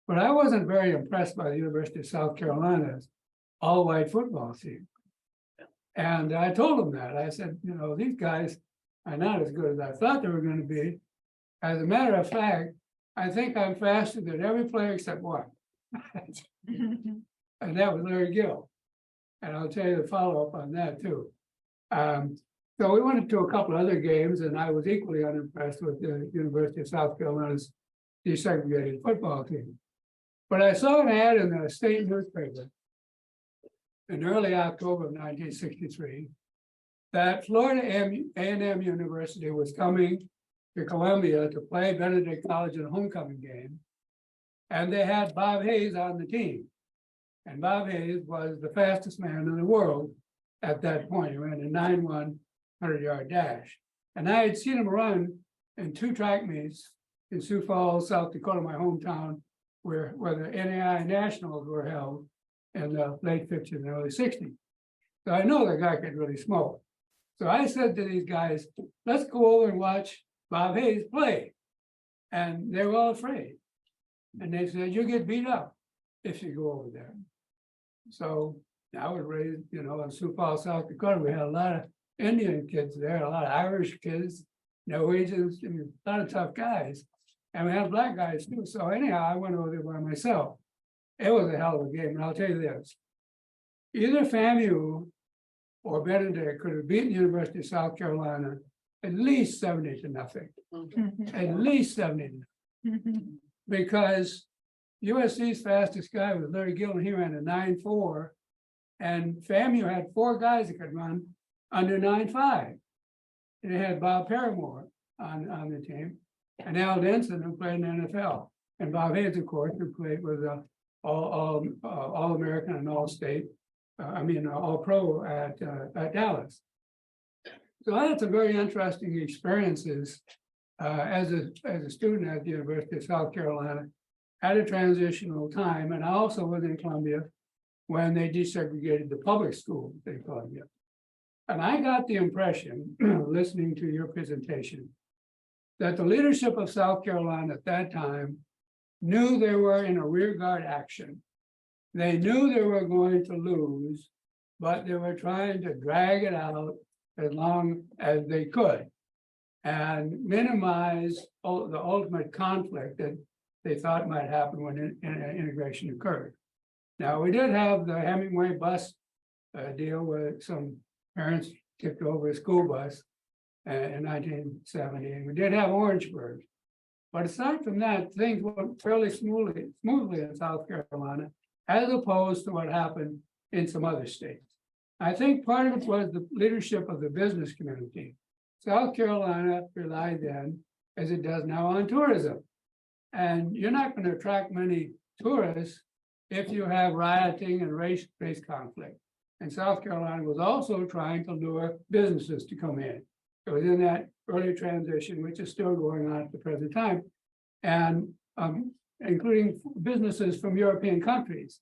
But I wasn't very impressed by the University of South Carolina's all-white football team. And I told them that. I said, you know, these guys are not as good as I thought they were going to be. As a matter of fact, I think I'm faster than every player except one. And that was Larry Gill. And I'll tell you the follow-up on that too. So we went to a couple of other games, and I was equally unimpressed with the University of South Carolina's desegregated football team. But I saw an ad in the state newspaper in early October of 1963 that Florida A&M University was coming to Columbia to play Benedict College in a homecoming game. And they had Bob Hayes on the team. And Bob Hayes was the fastest man in the world at that point. He ran a 9-1 100-yard dash. And I had seen him run in 2 track meets in Sioux Falls, South Dakota, my hometown, where the NAI Nationals were held in the late 50s and early 60s. So I know the guy could really smoke. So I said to these guys, let's go over and watch Bob Hayes play. And they were all afraid. And they said, you get beat up if you go over there. So I was raised, you know, in Sioux Falls, South Dakota. We had a lot of Indian kids there, a lot of Irish kids, Norwegians, a lot of tough guys. And we had black guys too. So anyhow, I went over there by myself. It was a hell of a game. And I'll tell you this, either FAMU or Benedict could have beaten the University of South Carolina at least 70-0. At least 70-0. Because USC's fastest guy was Larry Gill, and he ran a 9.4. And FAMU had 4 guys that could run under 9.5. And they had Bob Paramore on the team, and Al Denson, who played in the NFL. And Bob Hayes, of course, who played with All-American and All-State, All-Pro at Dallas. So I had some very interesting experiences as a student at the University of South Carolina at a transitional time, and I also was in Columbia when they desegregated the public schools in Columbia. And I got the impression, listening to your presentation, that the leadership of South Carolina at that time knew they were in a rearguard action. They knew they were going to lose, but they were trying to drag it out as long as they could and minimize the ultimate conflict that they thought might happen when integration occurred. Now, we did have the Hemingway bus deal where some parents tipped over a school bus in 1970, and we did have Orangeburg. But aside from that, things went fairly smoothly in South Carolina, as opposed to what happened in some other states. I think part of it was the leadership of the business community. South Carolina relied then, as it does now, on tourism. And you're not going to attract many tourists if you have rioting and race conflict. And South Carolina was also trying to lure businesses to come in. It was in that early transition, which is still going on at the present time, and including businesses from European countries,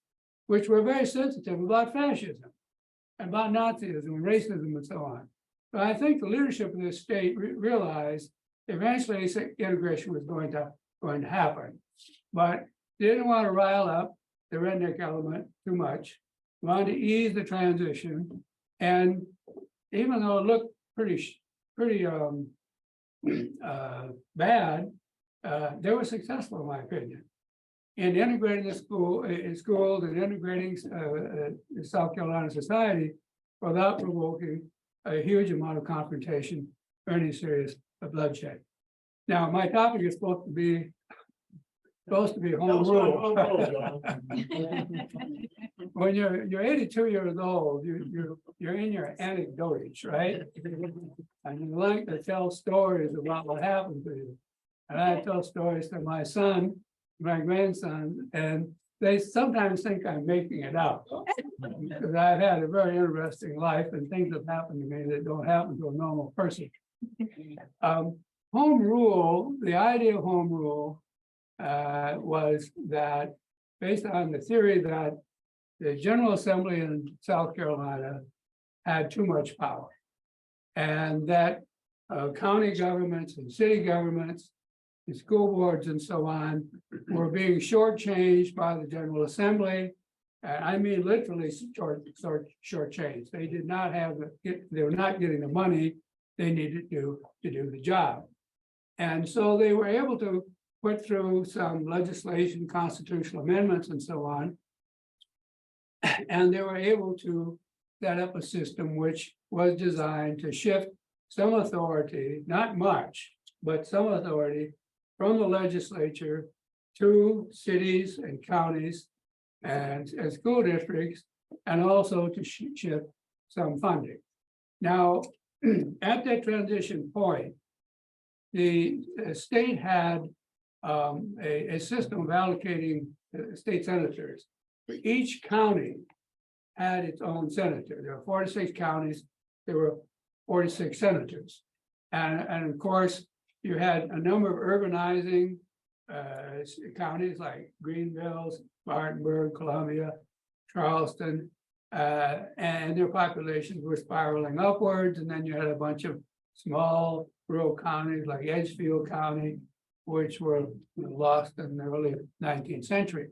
which were very sensitive about fascism, about Nazism, and racism, and so on. But I think the leadership of this state realized eventually integration was going to happen, but they didn't want to rile up the redneck element too much. Wanted to ease the transition, and even though it looked pretty bad, they were successful, in my opinion, in integrating the schools and integrating the South Carolina society without provoking a huge amount of confrontation or any serious bloodshed. Now, my topic is supposed to be home rule. When you're 82 years old, you're in your anecdote age, right? And you like to tell stories about what happened to you. And I tell stories to my son, my grandson, and they sometimes think I'm making it up because I've had a very interesting life and things have happened to me that don't happen to a normal person. Home rule, the idea of home rule was that based on the theory that the General Assembly in South Carolina had too much power, and that county governments and city governments and school boards and so on were being shortchanged by the General Assembly. And I mean literally shortchanged. They did not have they were not getting the money they needed to do the job. And so they were able to put through some legislation, constitutional amendments, and so on. And they were able to set up a system which was designed to shift some authority, not much, but some authority from the legislature to cities and counties and school districts, and also to shift some funding. Now, at that transition point, the state had a system of allocating state senators. Each county had its own senator. There were 46 counties. There were 46 senators. And of course, you had a number of urbanizing counties like Greenville, Spartanburg, Columbia, Charleston, and their populations were spiraling upwards. And then you had a bunch of small rural counties like Edgefield County, which were lost in the early 19th century.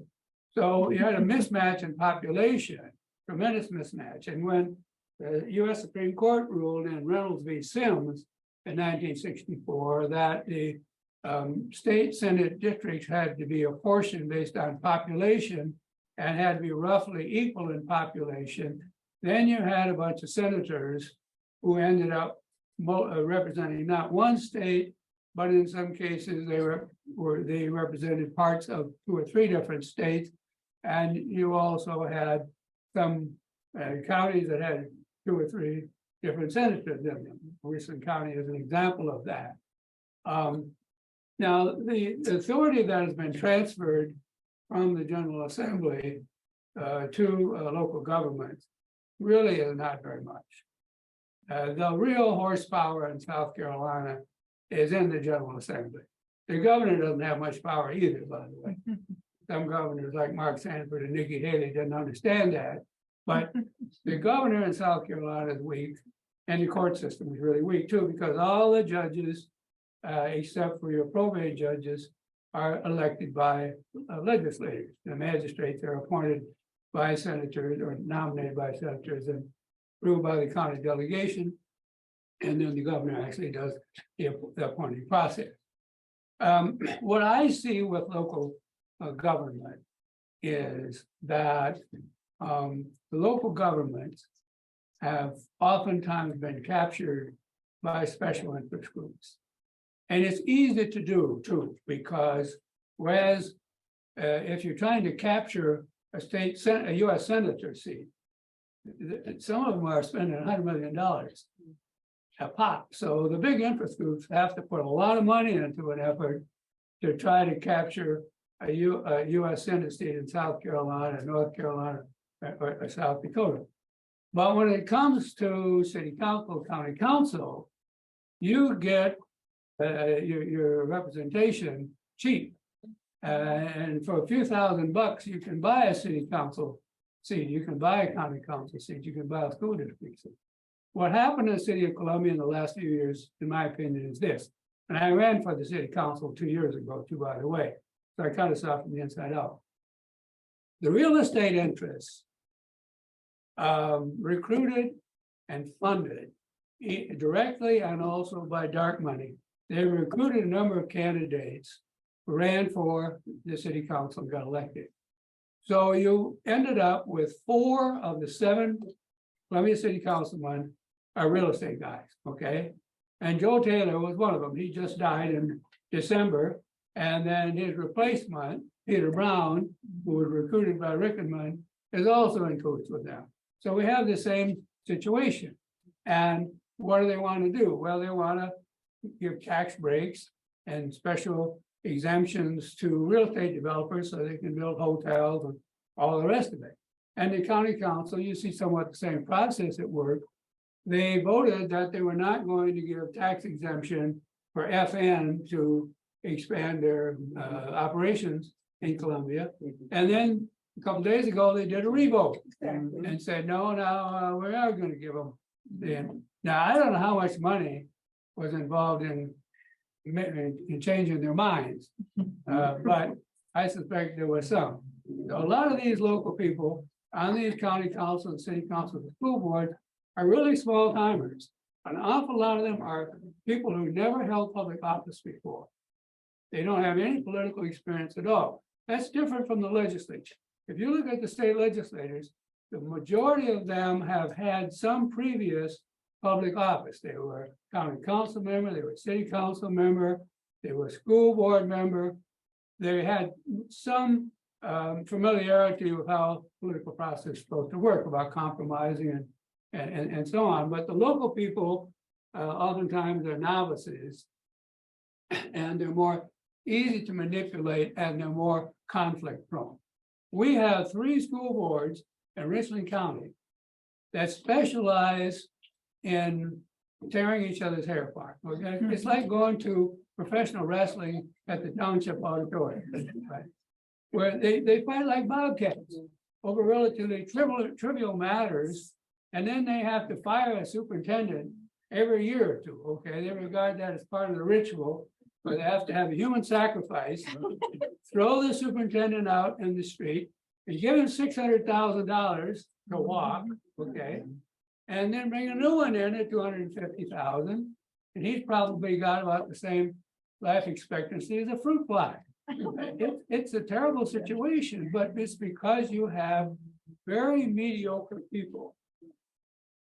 So you had a mismatch in population, tremendous mismatch. And when the US Supreme Court ruled in Reynolds v. Sims in 1964 that the state Senate districts had to be apportioned based on population and had to be roughly equal in population, then you had a bunch of senators who ended up representing not one state, but in some cases they represented parts of 2 or 3 different states. And you also had some counties that had 2 or 3 different senators in them. Richland County is an example of that. Now, the authority that has been transferred from the General Assembly to local governments really is not very much. The real horsepower in South Carolina is in the General Assembly. The governor doesn't have much power either, by the way. Some governors like Mark Sanford and Nikki Haley didn't understand that. But the governor in South Carolina is weak, and the court system is really weak too, because all the judges, except for your probate judges, are elected by legislators. The magistrates are appointed by senators or nominated by senators and approved by the county delegation. And then the governor actually does the appointing process. What I see with local government is that the local governments have oftentimes been captured by special interest groups. And it's easy to do too, because whereas if you're trying to capture a US senator seat, some of them are spending $100 million a pop. So the big interest groups have to put a lot of money into an effort to try to capture a US Senate seat in South Carolina, North Carolina, or South Dakota. But when it comes to city council, county council, you get your representation cheap. And for a few $1,000s, you can buy a city council seat, you can buy a county council seat, you can buy a school district seat. What happened in the city of Columbia in the last few years, in my opinion, is this. And I ran for the city council 2 years ago, too, by the way. So I kind of saw from the inside out. The real estate interests recruited and funded directly and also by dark money. They recruited a number of candidates who ran for the city council and got elected. So you ended up with 4 of the 7 Columbia City Councilmen are real estate guys, okay? And Joe Taylor was one of them. He just died in December. And then his replacement, Peter Brown, who was recruited by Rickman, is also in cahoots with them. So we have the same situation. And what do they want to do? Well, they want to give tax breaks and special exemptions to real estate developers so they can build hotels and all the rest of it. And the county council, you see somewhat the same process at work. They voted that they were not going to give tax exemption for FN to expand their operations in Columbia. And then a couple days ago, they did a revote and said, no, now we are going to give them. Now, I don't know how much money was involved in changing their minds, but I suspect there was some. A lot of these local people on these county councils, city councils, and school boards are really small timers. An awful lot of them are people who never held public office before. They don't have any political experience at all. That's different from the legislature. If you look at the state legislators, the majority of them have had some previous public office. They were county council member, they were city council member, they were school board member. They had some familiarity with how political process is supposed to work, about compromising and so on. But the local people oftentimes are novices, and they're more easy to manipulate, and they're more conflict prone. We have 3 school boards in Richland County that specialize in tearing each other's hair apart. Okay? It's like going to professional wrestling at the township auditorium, right? Where they fight like bobcats over relatively trivial matters, and then they have to fire a superintendent every year or 2. Okay, they regard that as part of the ritual, where they have to have a human sacrifice, throw the superintendent out in the street, and give him $600,000 to walk. Okay, and then bring a new one in at $250,000, and he's probably got about the same life expectancy as a fruit fly. It's a terrible situation, but it's because you have very mediocre people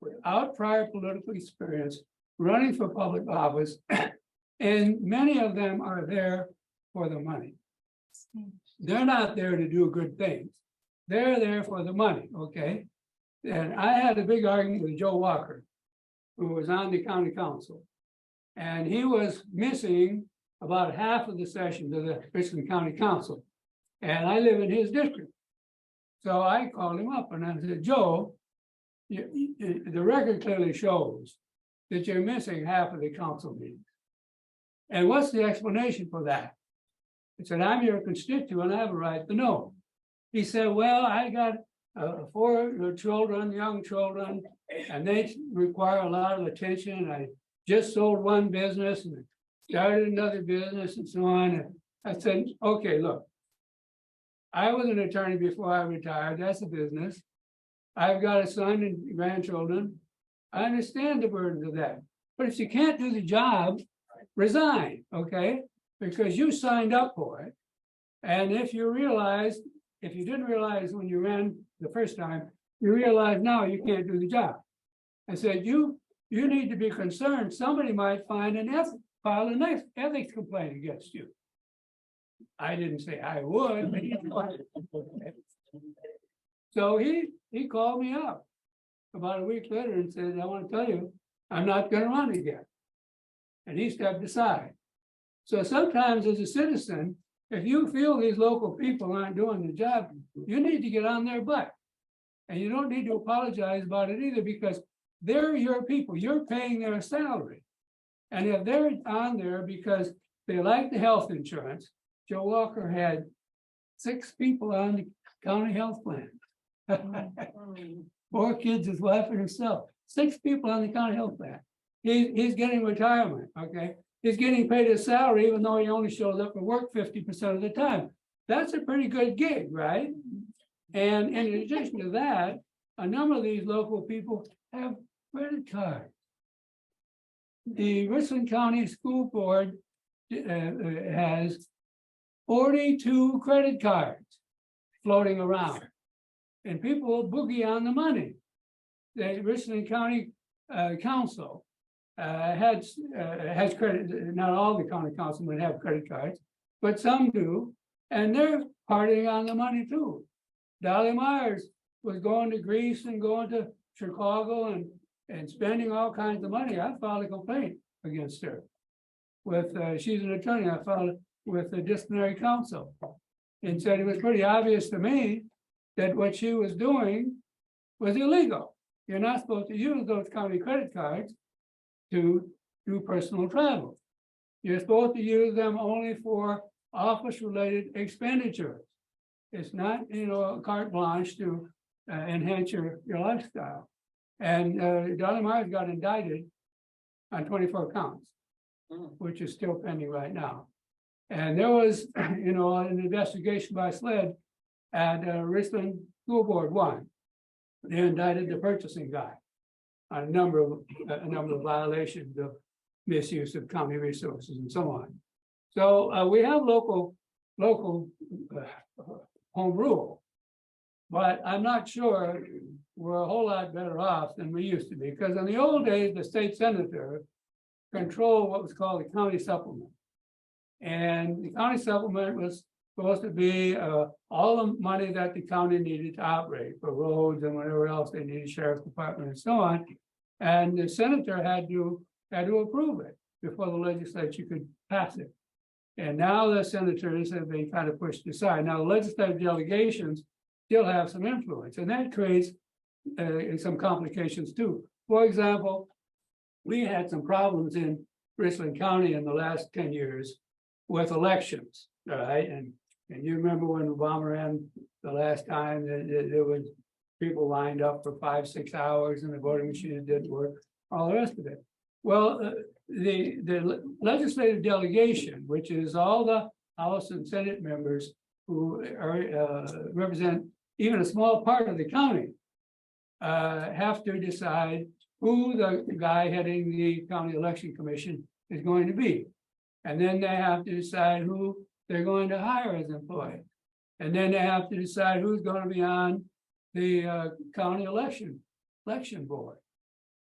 without prior political experience running for public office, and many of them are there for the money. They're not there to do good things. They're there for the money, okay? And I had a big argument with Joe Walker, who was on the county council, and he was missing about half of the sessions of the Richland County Council. And I live in his district. So I called him up and I said, Joe, the record clearly shows that you're missing half of the council meetings. And what's the explanation for that? He said, I'm your constituent, I have a right to know. He said, well, I got 4 children, young children, and they require a lot of attention. I just sold one business and started another business and so on. And I said, okay, look, I was an attorney before I retired. That's a business. I've got a son and grandchildren. I understand the burdens of that. But if you can't do the job, resign, okay? Because you signed up for it. And if you didn't realize when you ran the first time, you realize now you can't do the job. I said, you need to be concerned. Somebody might file an ethics complaint against you. I didn't say I would, but he did. So he called me up about a week later and said, I want to tell you, I'm not going to run again. And he stepped aside. So sometimes as a citizen, if you feel these local people aren't doing the job, you need to get on their butt. And you don't need to apologize about it either, because they're your people. You're paying their salary. And if they're on there because they like the health insurance, Joe Walker had 6 people on the county health plan. 4 kids, his wife and himself. 6 people on the county health plan. He's getting retirement, okay? He's getting paid his salary even though he only shows up for work 50% of the time. That's a pretty good gig, right? And in addition to that, a number of these local people have credit cards. The Richland County School Board has 42 credit cards floating around, and people boogie on the money. The Richland County Council has credit. Not all the county councilmen have credit cards, but some do, and they're partying on the money too. Dolly Myers was going to Greece and going to Chicago and spending all kinds of money. I filed a complaint against her. She's an attorney. I filed it with the disciplinary council and said it was pretty obvious to me that what she was doing was illegal. You're not supposed to use those county credit cards to do personal travel. You're supposed to use them only for office-related expenditures. It's not, a carte blanche to enhance your lifestyle. And Dolly Myers got indicted on 24 counts, which is still pending right now. And there was, an investigation by SLED at Richland School Board 1. They indicted the purchasing guy on a number of violations of misuse of county resources and so on. So we have local home rule, but I'm not sure we're a whole lot better off than we used to be, because in the old days, the state senator controlled what was called the county supplement. And the county supplement was supposed to be all the money that the county needed to operate for roads and whatever else they needed, sheriff's department and so on. And the senator had to approve it before the legislature could pass it. And now the senators have been kind of pushed aside. Now, the legislative delegations still have some influence, and that creates some complications too. For example, we had some problems in Richland County in the last 10 years with elections, all right? And you remember when Obama ran the last time, there was people lined up for 5-6 hours and the voting machines didn't work, all the rest of it. Well, the legislative delegation, which is all the House and Senate members who represent even a small part of the county, have to decide who the guy heading the county election commission is going to be. And then they have to decide who they're going to hire as employees. And then they have to decide who's going to be on the county election board.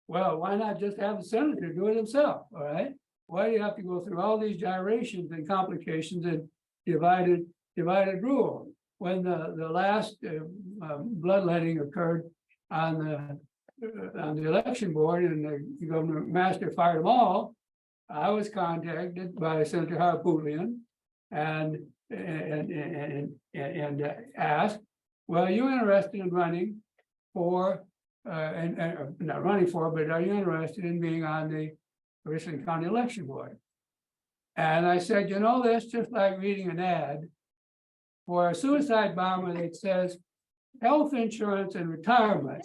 Well, why not just have the senator do it himself, all right? Why do you have to go through all these gyrations and complications and divided rule? When the last bloodletting occurred on the election board and the Governor Master fired them all, I was contacted by Senator Harpootlian and asked, well, are you interested in running for and not running for, but are you interested in being on the Richland County Election Board? And I said, you know, that's just like reading an ad for a suicide bomber that says health insurance and retirement.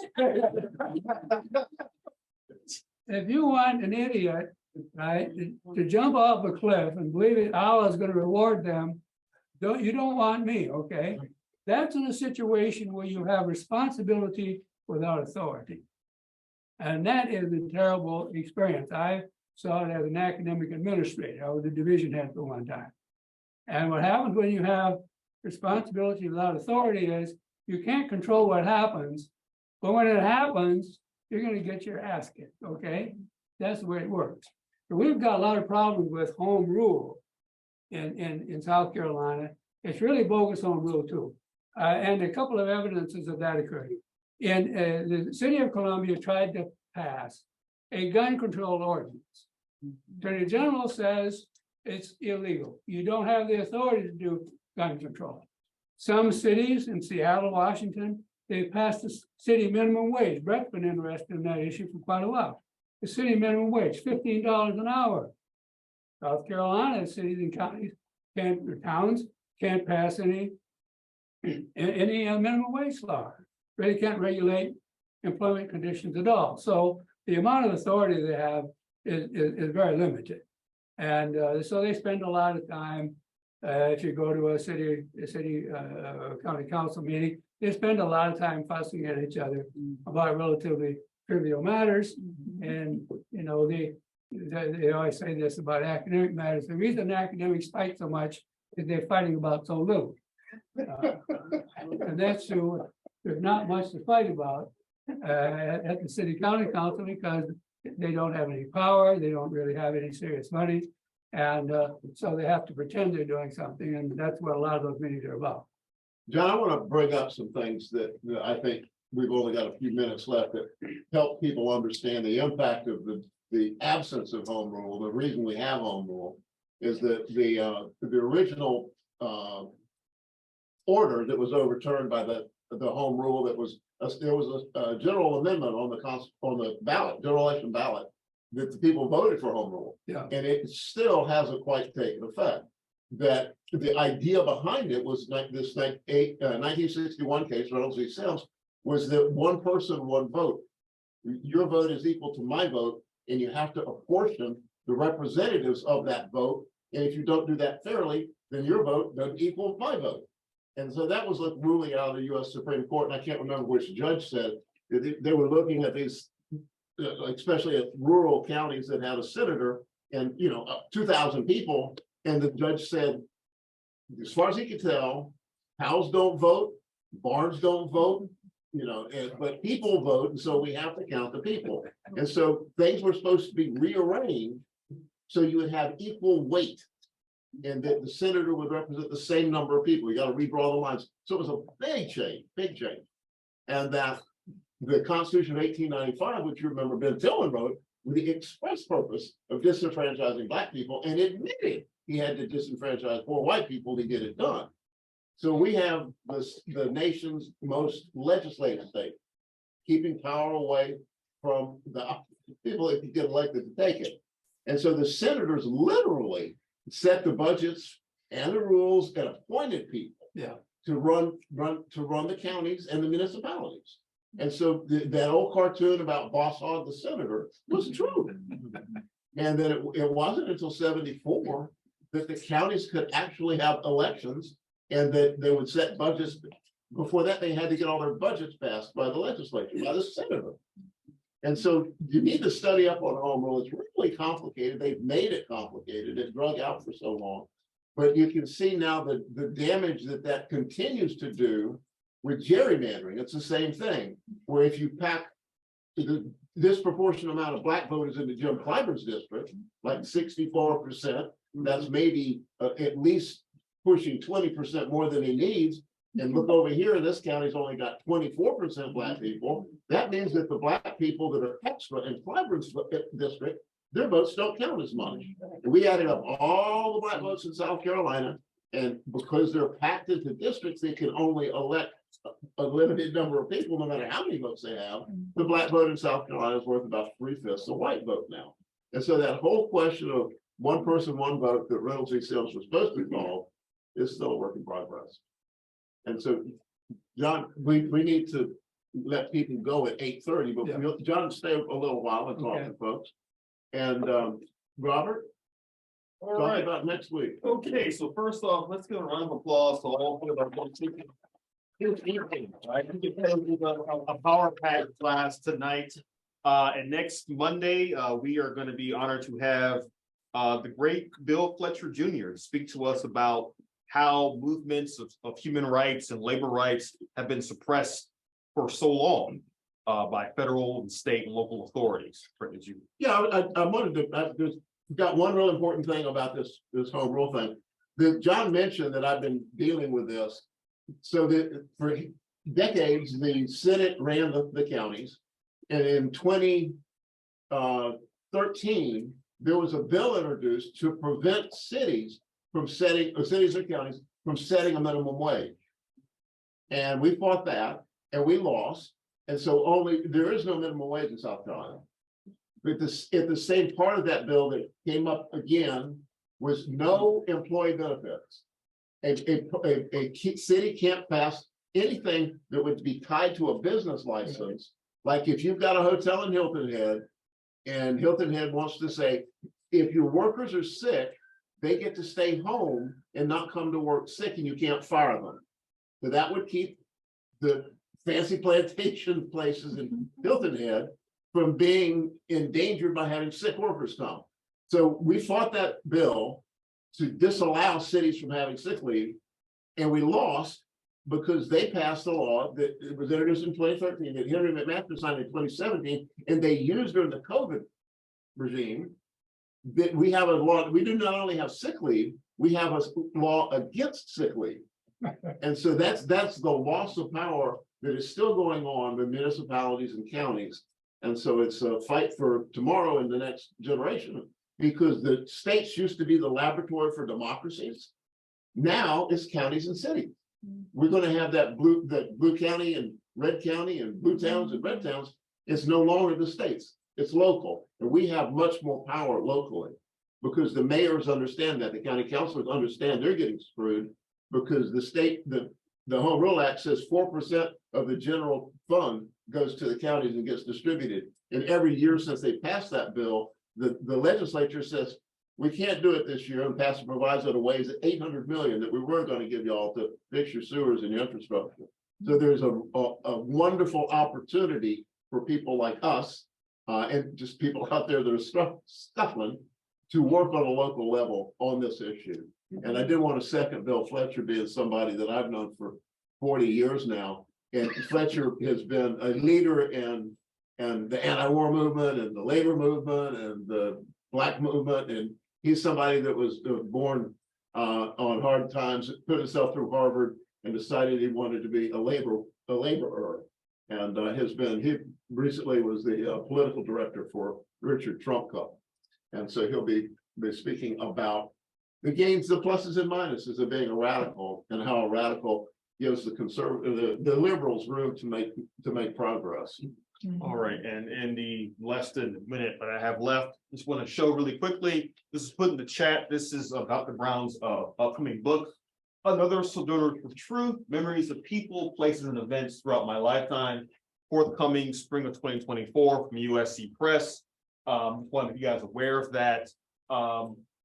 If you want an idiot, right, to jump off a cliff and believe it, Allah is going to reward them, you don't want me, okay? That's in a situation where you have responsibility without authority. And that is a terrible experience. I saw it as an academic administrator. I was a division head for one time. And what happens when you have responsibility without authority is you can't control what happens, but when it happens, you're going to get your ass kicked, okay? That's the way it works. But we've got a lot of problems with home rule in South Carolina. It's really bogus home rule too. And a couple of evidences of that occurred. And the city of Columbia tried to pass a gun control ordinance. Attorney General says it's illegal. You don't have the authority to do gun control. Some cities in Seattle, Washington, they passed the city minimum wage. Brett's been interested in that issue for quite a while. The city minimum wage, $15 an hour. South Carolina, cities and counties or towns can't pass any minimum wage law. Really can't regulate employment conditions at all. So the amount of authority they have is very limited. And so they spend a lot of time, if you go to a county council meeting, they spend a lot of time fussing at each other about relatively trivial matters. And, you know, they always say this about academic matters. The reason academics fight so much is they're fighting about so little. And that's true. There's not much to fight about at the city county council because they don't have any power. They don't really have any serious money. And so they have to pretend they're doing something. And that's what a lot of those meetings are about.
John, I want to bring up some things that I think we've only got a few minutes left that help people understand the impact of the absence of home rule. The reason we have home rule is that the original order that was overturned by the home rule that was there was a general amendment on the ballot, general election ballot, that the people voted for home rule.
Yeah.
And it still hasn't quite taken effect. That the idea behind it was like this 1961 case, Reynolds v. Sims, was that one person, one vote. Your vote is equal to my vote, and you have to apportion the representatives of that vote. And if you don't do that fairly, then your vote doesn't equal my vote. And so that was like ruling out of the U.S. Supreme Court. And I can't remember which judge said that they were looking at these, especially at rural counties that had a senator and, 2,000 people. And the judge said, as far as he could tell, cows don't vote, barns don't vote, but people vote. And so we have to count the people. And so things were supposed to be rearranged so you would have equal weight and that the senator would represent the same number of people. You got to redraw the lines. So it was a big change. And that the Constitution of 1895, which you remember Ben Tillman wrote, with the express purpose of disenfranchising Black people, and admitted he had to disenfranchise poor white people to get it done. So we have the nation's most legislative state, keeping power away from the people that get elected to take it. And so the senators literally set the budgets and the rules and appointed people to run the counties and the municipalities. And so that old cartoon about Boss Hogg the senator was true. And that it wasn't until 1974 that the counties could actually have elections and that they would set budgets. Before that, they had to get all their budgets passed by the legislature, by the senator. And so you need to study up on home rule. It's really complicated. They've made it complicated. It drug out for so long. But you can see now the damage that continues to do with gerrymandering. It's the same thing, where if you pack the disproportionate amount of Black voters into Jim Clyburn's district, like 64%, that's maybe at least pushing 20% more than he needs. And look over here, this county's only got 24% Black people. That means that the Black people that are extra in Clyburn's district, their votes don't count as much. And we added up all the Black votes in South Carolina, and because they're packed into districts, they can only elect a limited number of people, no matter how many votes they have. The black vote in South Carolina is worth about 3/5 the white vote now. And so that whole question of one person, one vote that Reynolds v. Sims was supposed to resolve is still a work in progress. And so, John, we need to let people go at 8:30, but
Yeah.
John, stay a little while and talk
Okay.
to folks. And Robert,
All
talk
right.
about next week.
Okay, so first off, let's give a round of applause to all of our speakers. Good evening, right? We can have a power pack class tonight. And next Monday, we are going to be honored to have the great Bill Fletcher Jr. speak to us about how movements of human rights and labor rights have been suppressed for so long by federal and state and local authorities.
Yeah, I wanted to, there's got one real important thing about this home rule thing. That John mentioned that I've been dealing with this. So that for decades, the Senate ran the counties. And in 2013, there was a bill introduced to prevent cities from setting, or cities or counties from setting a minimum wage. And we fought that and we lost. And so there is no minimum wage in South Carolina. But at the same part of that bill that came up again was no employee benefits. A city can't pass anything that would be tied to a business license. Like if you've got a hotel in Hilton Head and Hilton Head wants to say, if your workers are sick, they get to stay home and not come to work sick and you can't fire them. So that would keep the fancy plantation places in Hilton Head from being endangered by having sick workers come. So we fought that bill to disallow cities from having sick leave, and we lost because they passed a law that it was introduced in 2013 that Henry McMaster signed in 2017, and they used during the COVID regime that we have a law. We do not only have sick leave, we have a law against sick leave. And so that's the loss of power that is still going on with municipalities and counties. And so it's a fight for tomorrow and the next generation, because the states used to be the laboratory for democracies. Now it's counties and cities. We're going to have that blue county and red county and blue towns and red towns. It's no longer the states, it's local. And we have much more power locally because the mayors understand that, the county councilors understand they're getting screwed because the state, the Home Rule Act says 4% of the general fund goes to the counties and gets distributed. And every year since they passed that bill, the legislature says, we can't do it this year and pass a proviso to ways at $800 million that we were going to give y'all to fix your sewers and your infrastructure. So there's a wonderful opportunity for people like us and just people out there that are scuffling to work on a local level on this issue. And I did want to second Bill Fletcher being somebody that I've known for 40 years now. And Fletcher has been a leader in the anti-war movement and the labor movement and the Black movement. And he's somebody that was born on hard times, put himself through Harvard and decided he wanted to be a laborer. And he recently was the political director for Richard Trump Cup. And so he'll be speaking about the gains, the pluses and minuses of being a radical and how a radical gives the liberals room to make progress.
All right, and in the less than a minute that I have left, just want to show really quickly. This is put in the chat. This is Dr. Brown's upcoming book, Another Soldier for Truth: Memories of People, Places, and Events Throughout My Lifetime, forthcoming spring of 2024 from USC Press. Want you guys aware of that.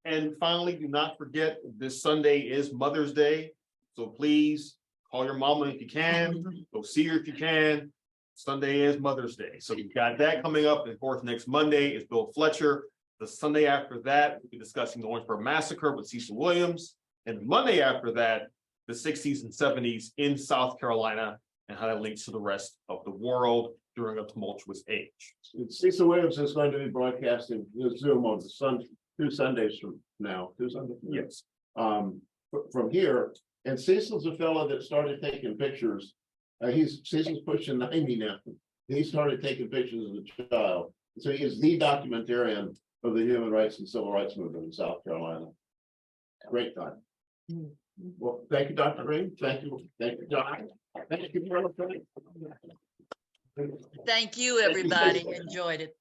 And finally, do not forget this Sunday is Mother's Day, so please call your mama if you can, go see her if you can. Sunday is Mother's Day. So we've got that coming up. And of course, next Monday is Bill Fletcher. The Sunday after that, we'll be discussing the Orangeburg Massacre with Cecil Williams. And the Monday after that, the 60s and 70s in South Carolina and how that links to the rest of the world during a tumultuous age.
Cecil Williams is going to be broadcasting Zoom on the 2 Sundays from now. 2 Sundays?
Yes.
From here. And Cecil's a fellow that started taking pictures. Cecil's pushing 90 now. He started taking pictures as a child. So he is the documentarian of the human rights and civil rights movement in South Carolina. Great time. Well, thank you, Dr. Green. Thank you, John. Thank you, Millicent.
Thank you, everybody. Enjoyed it.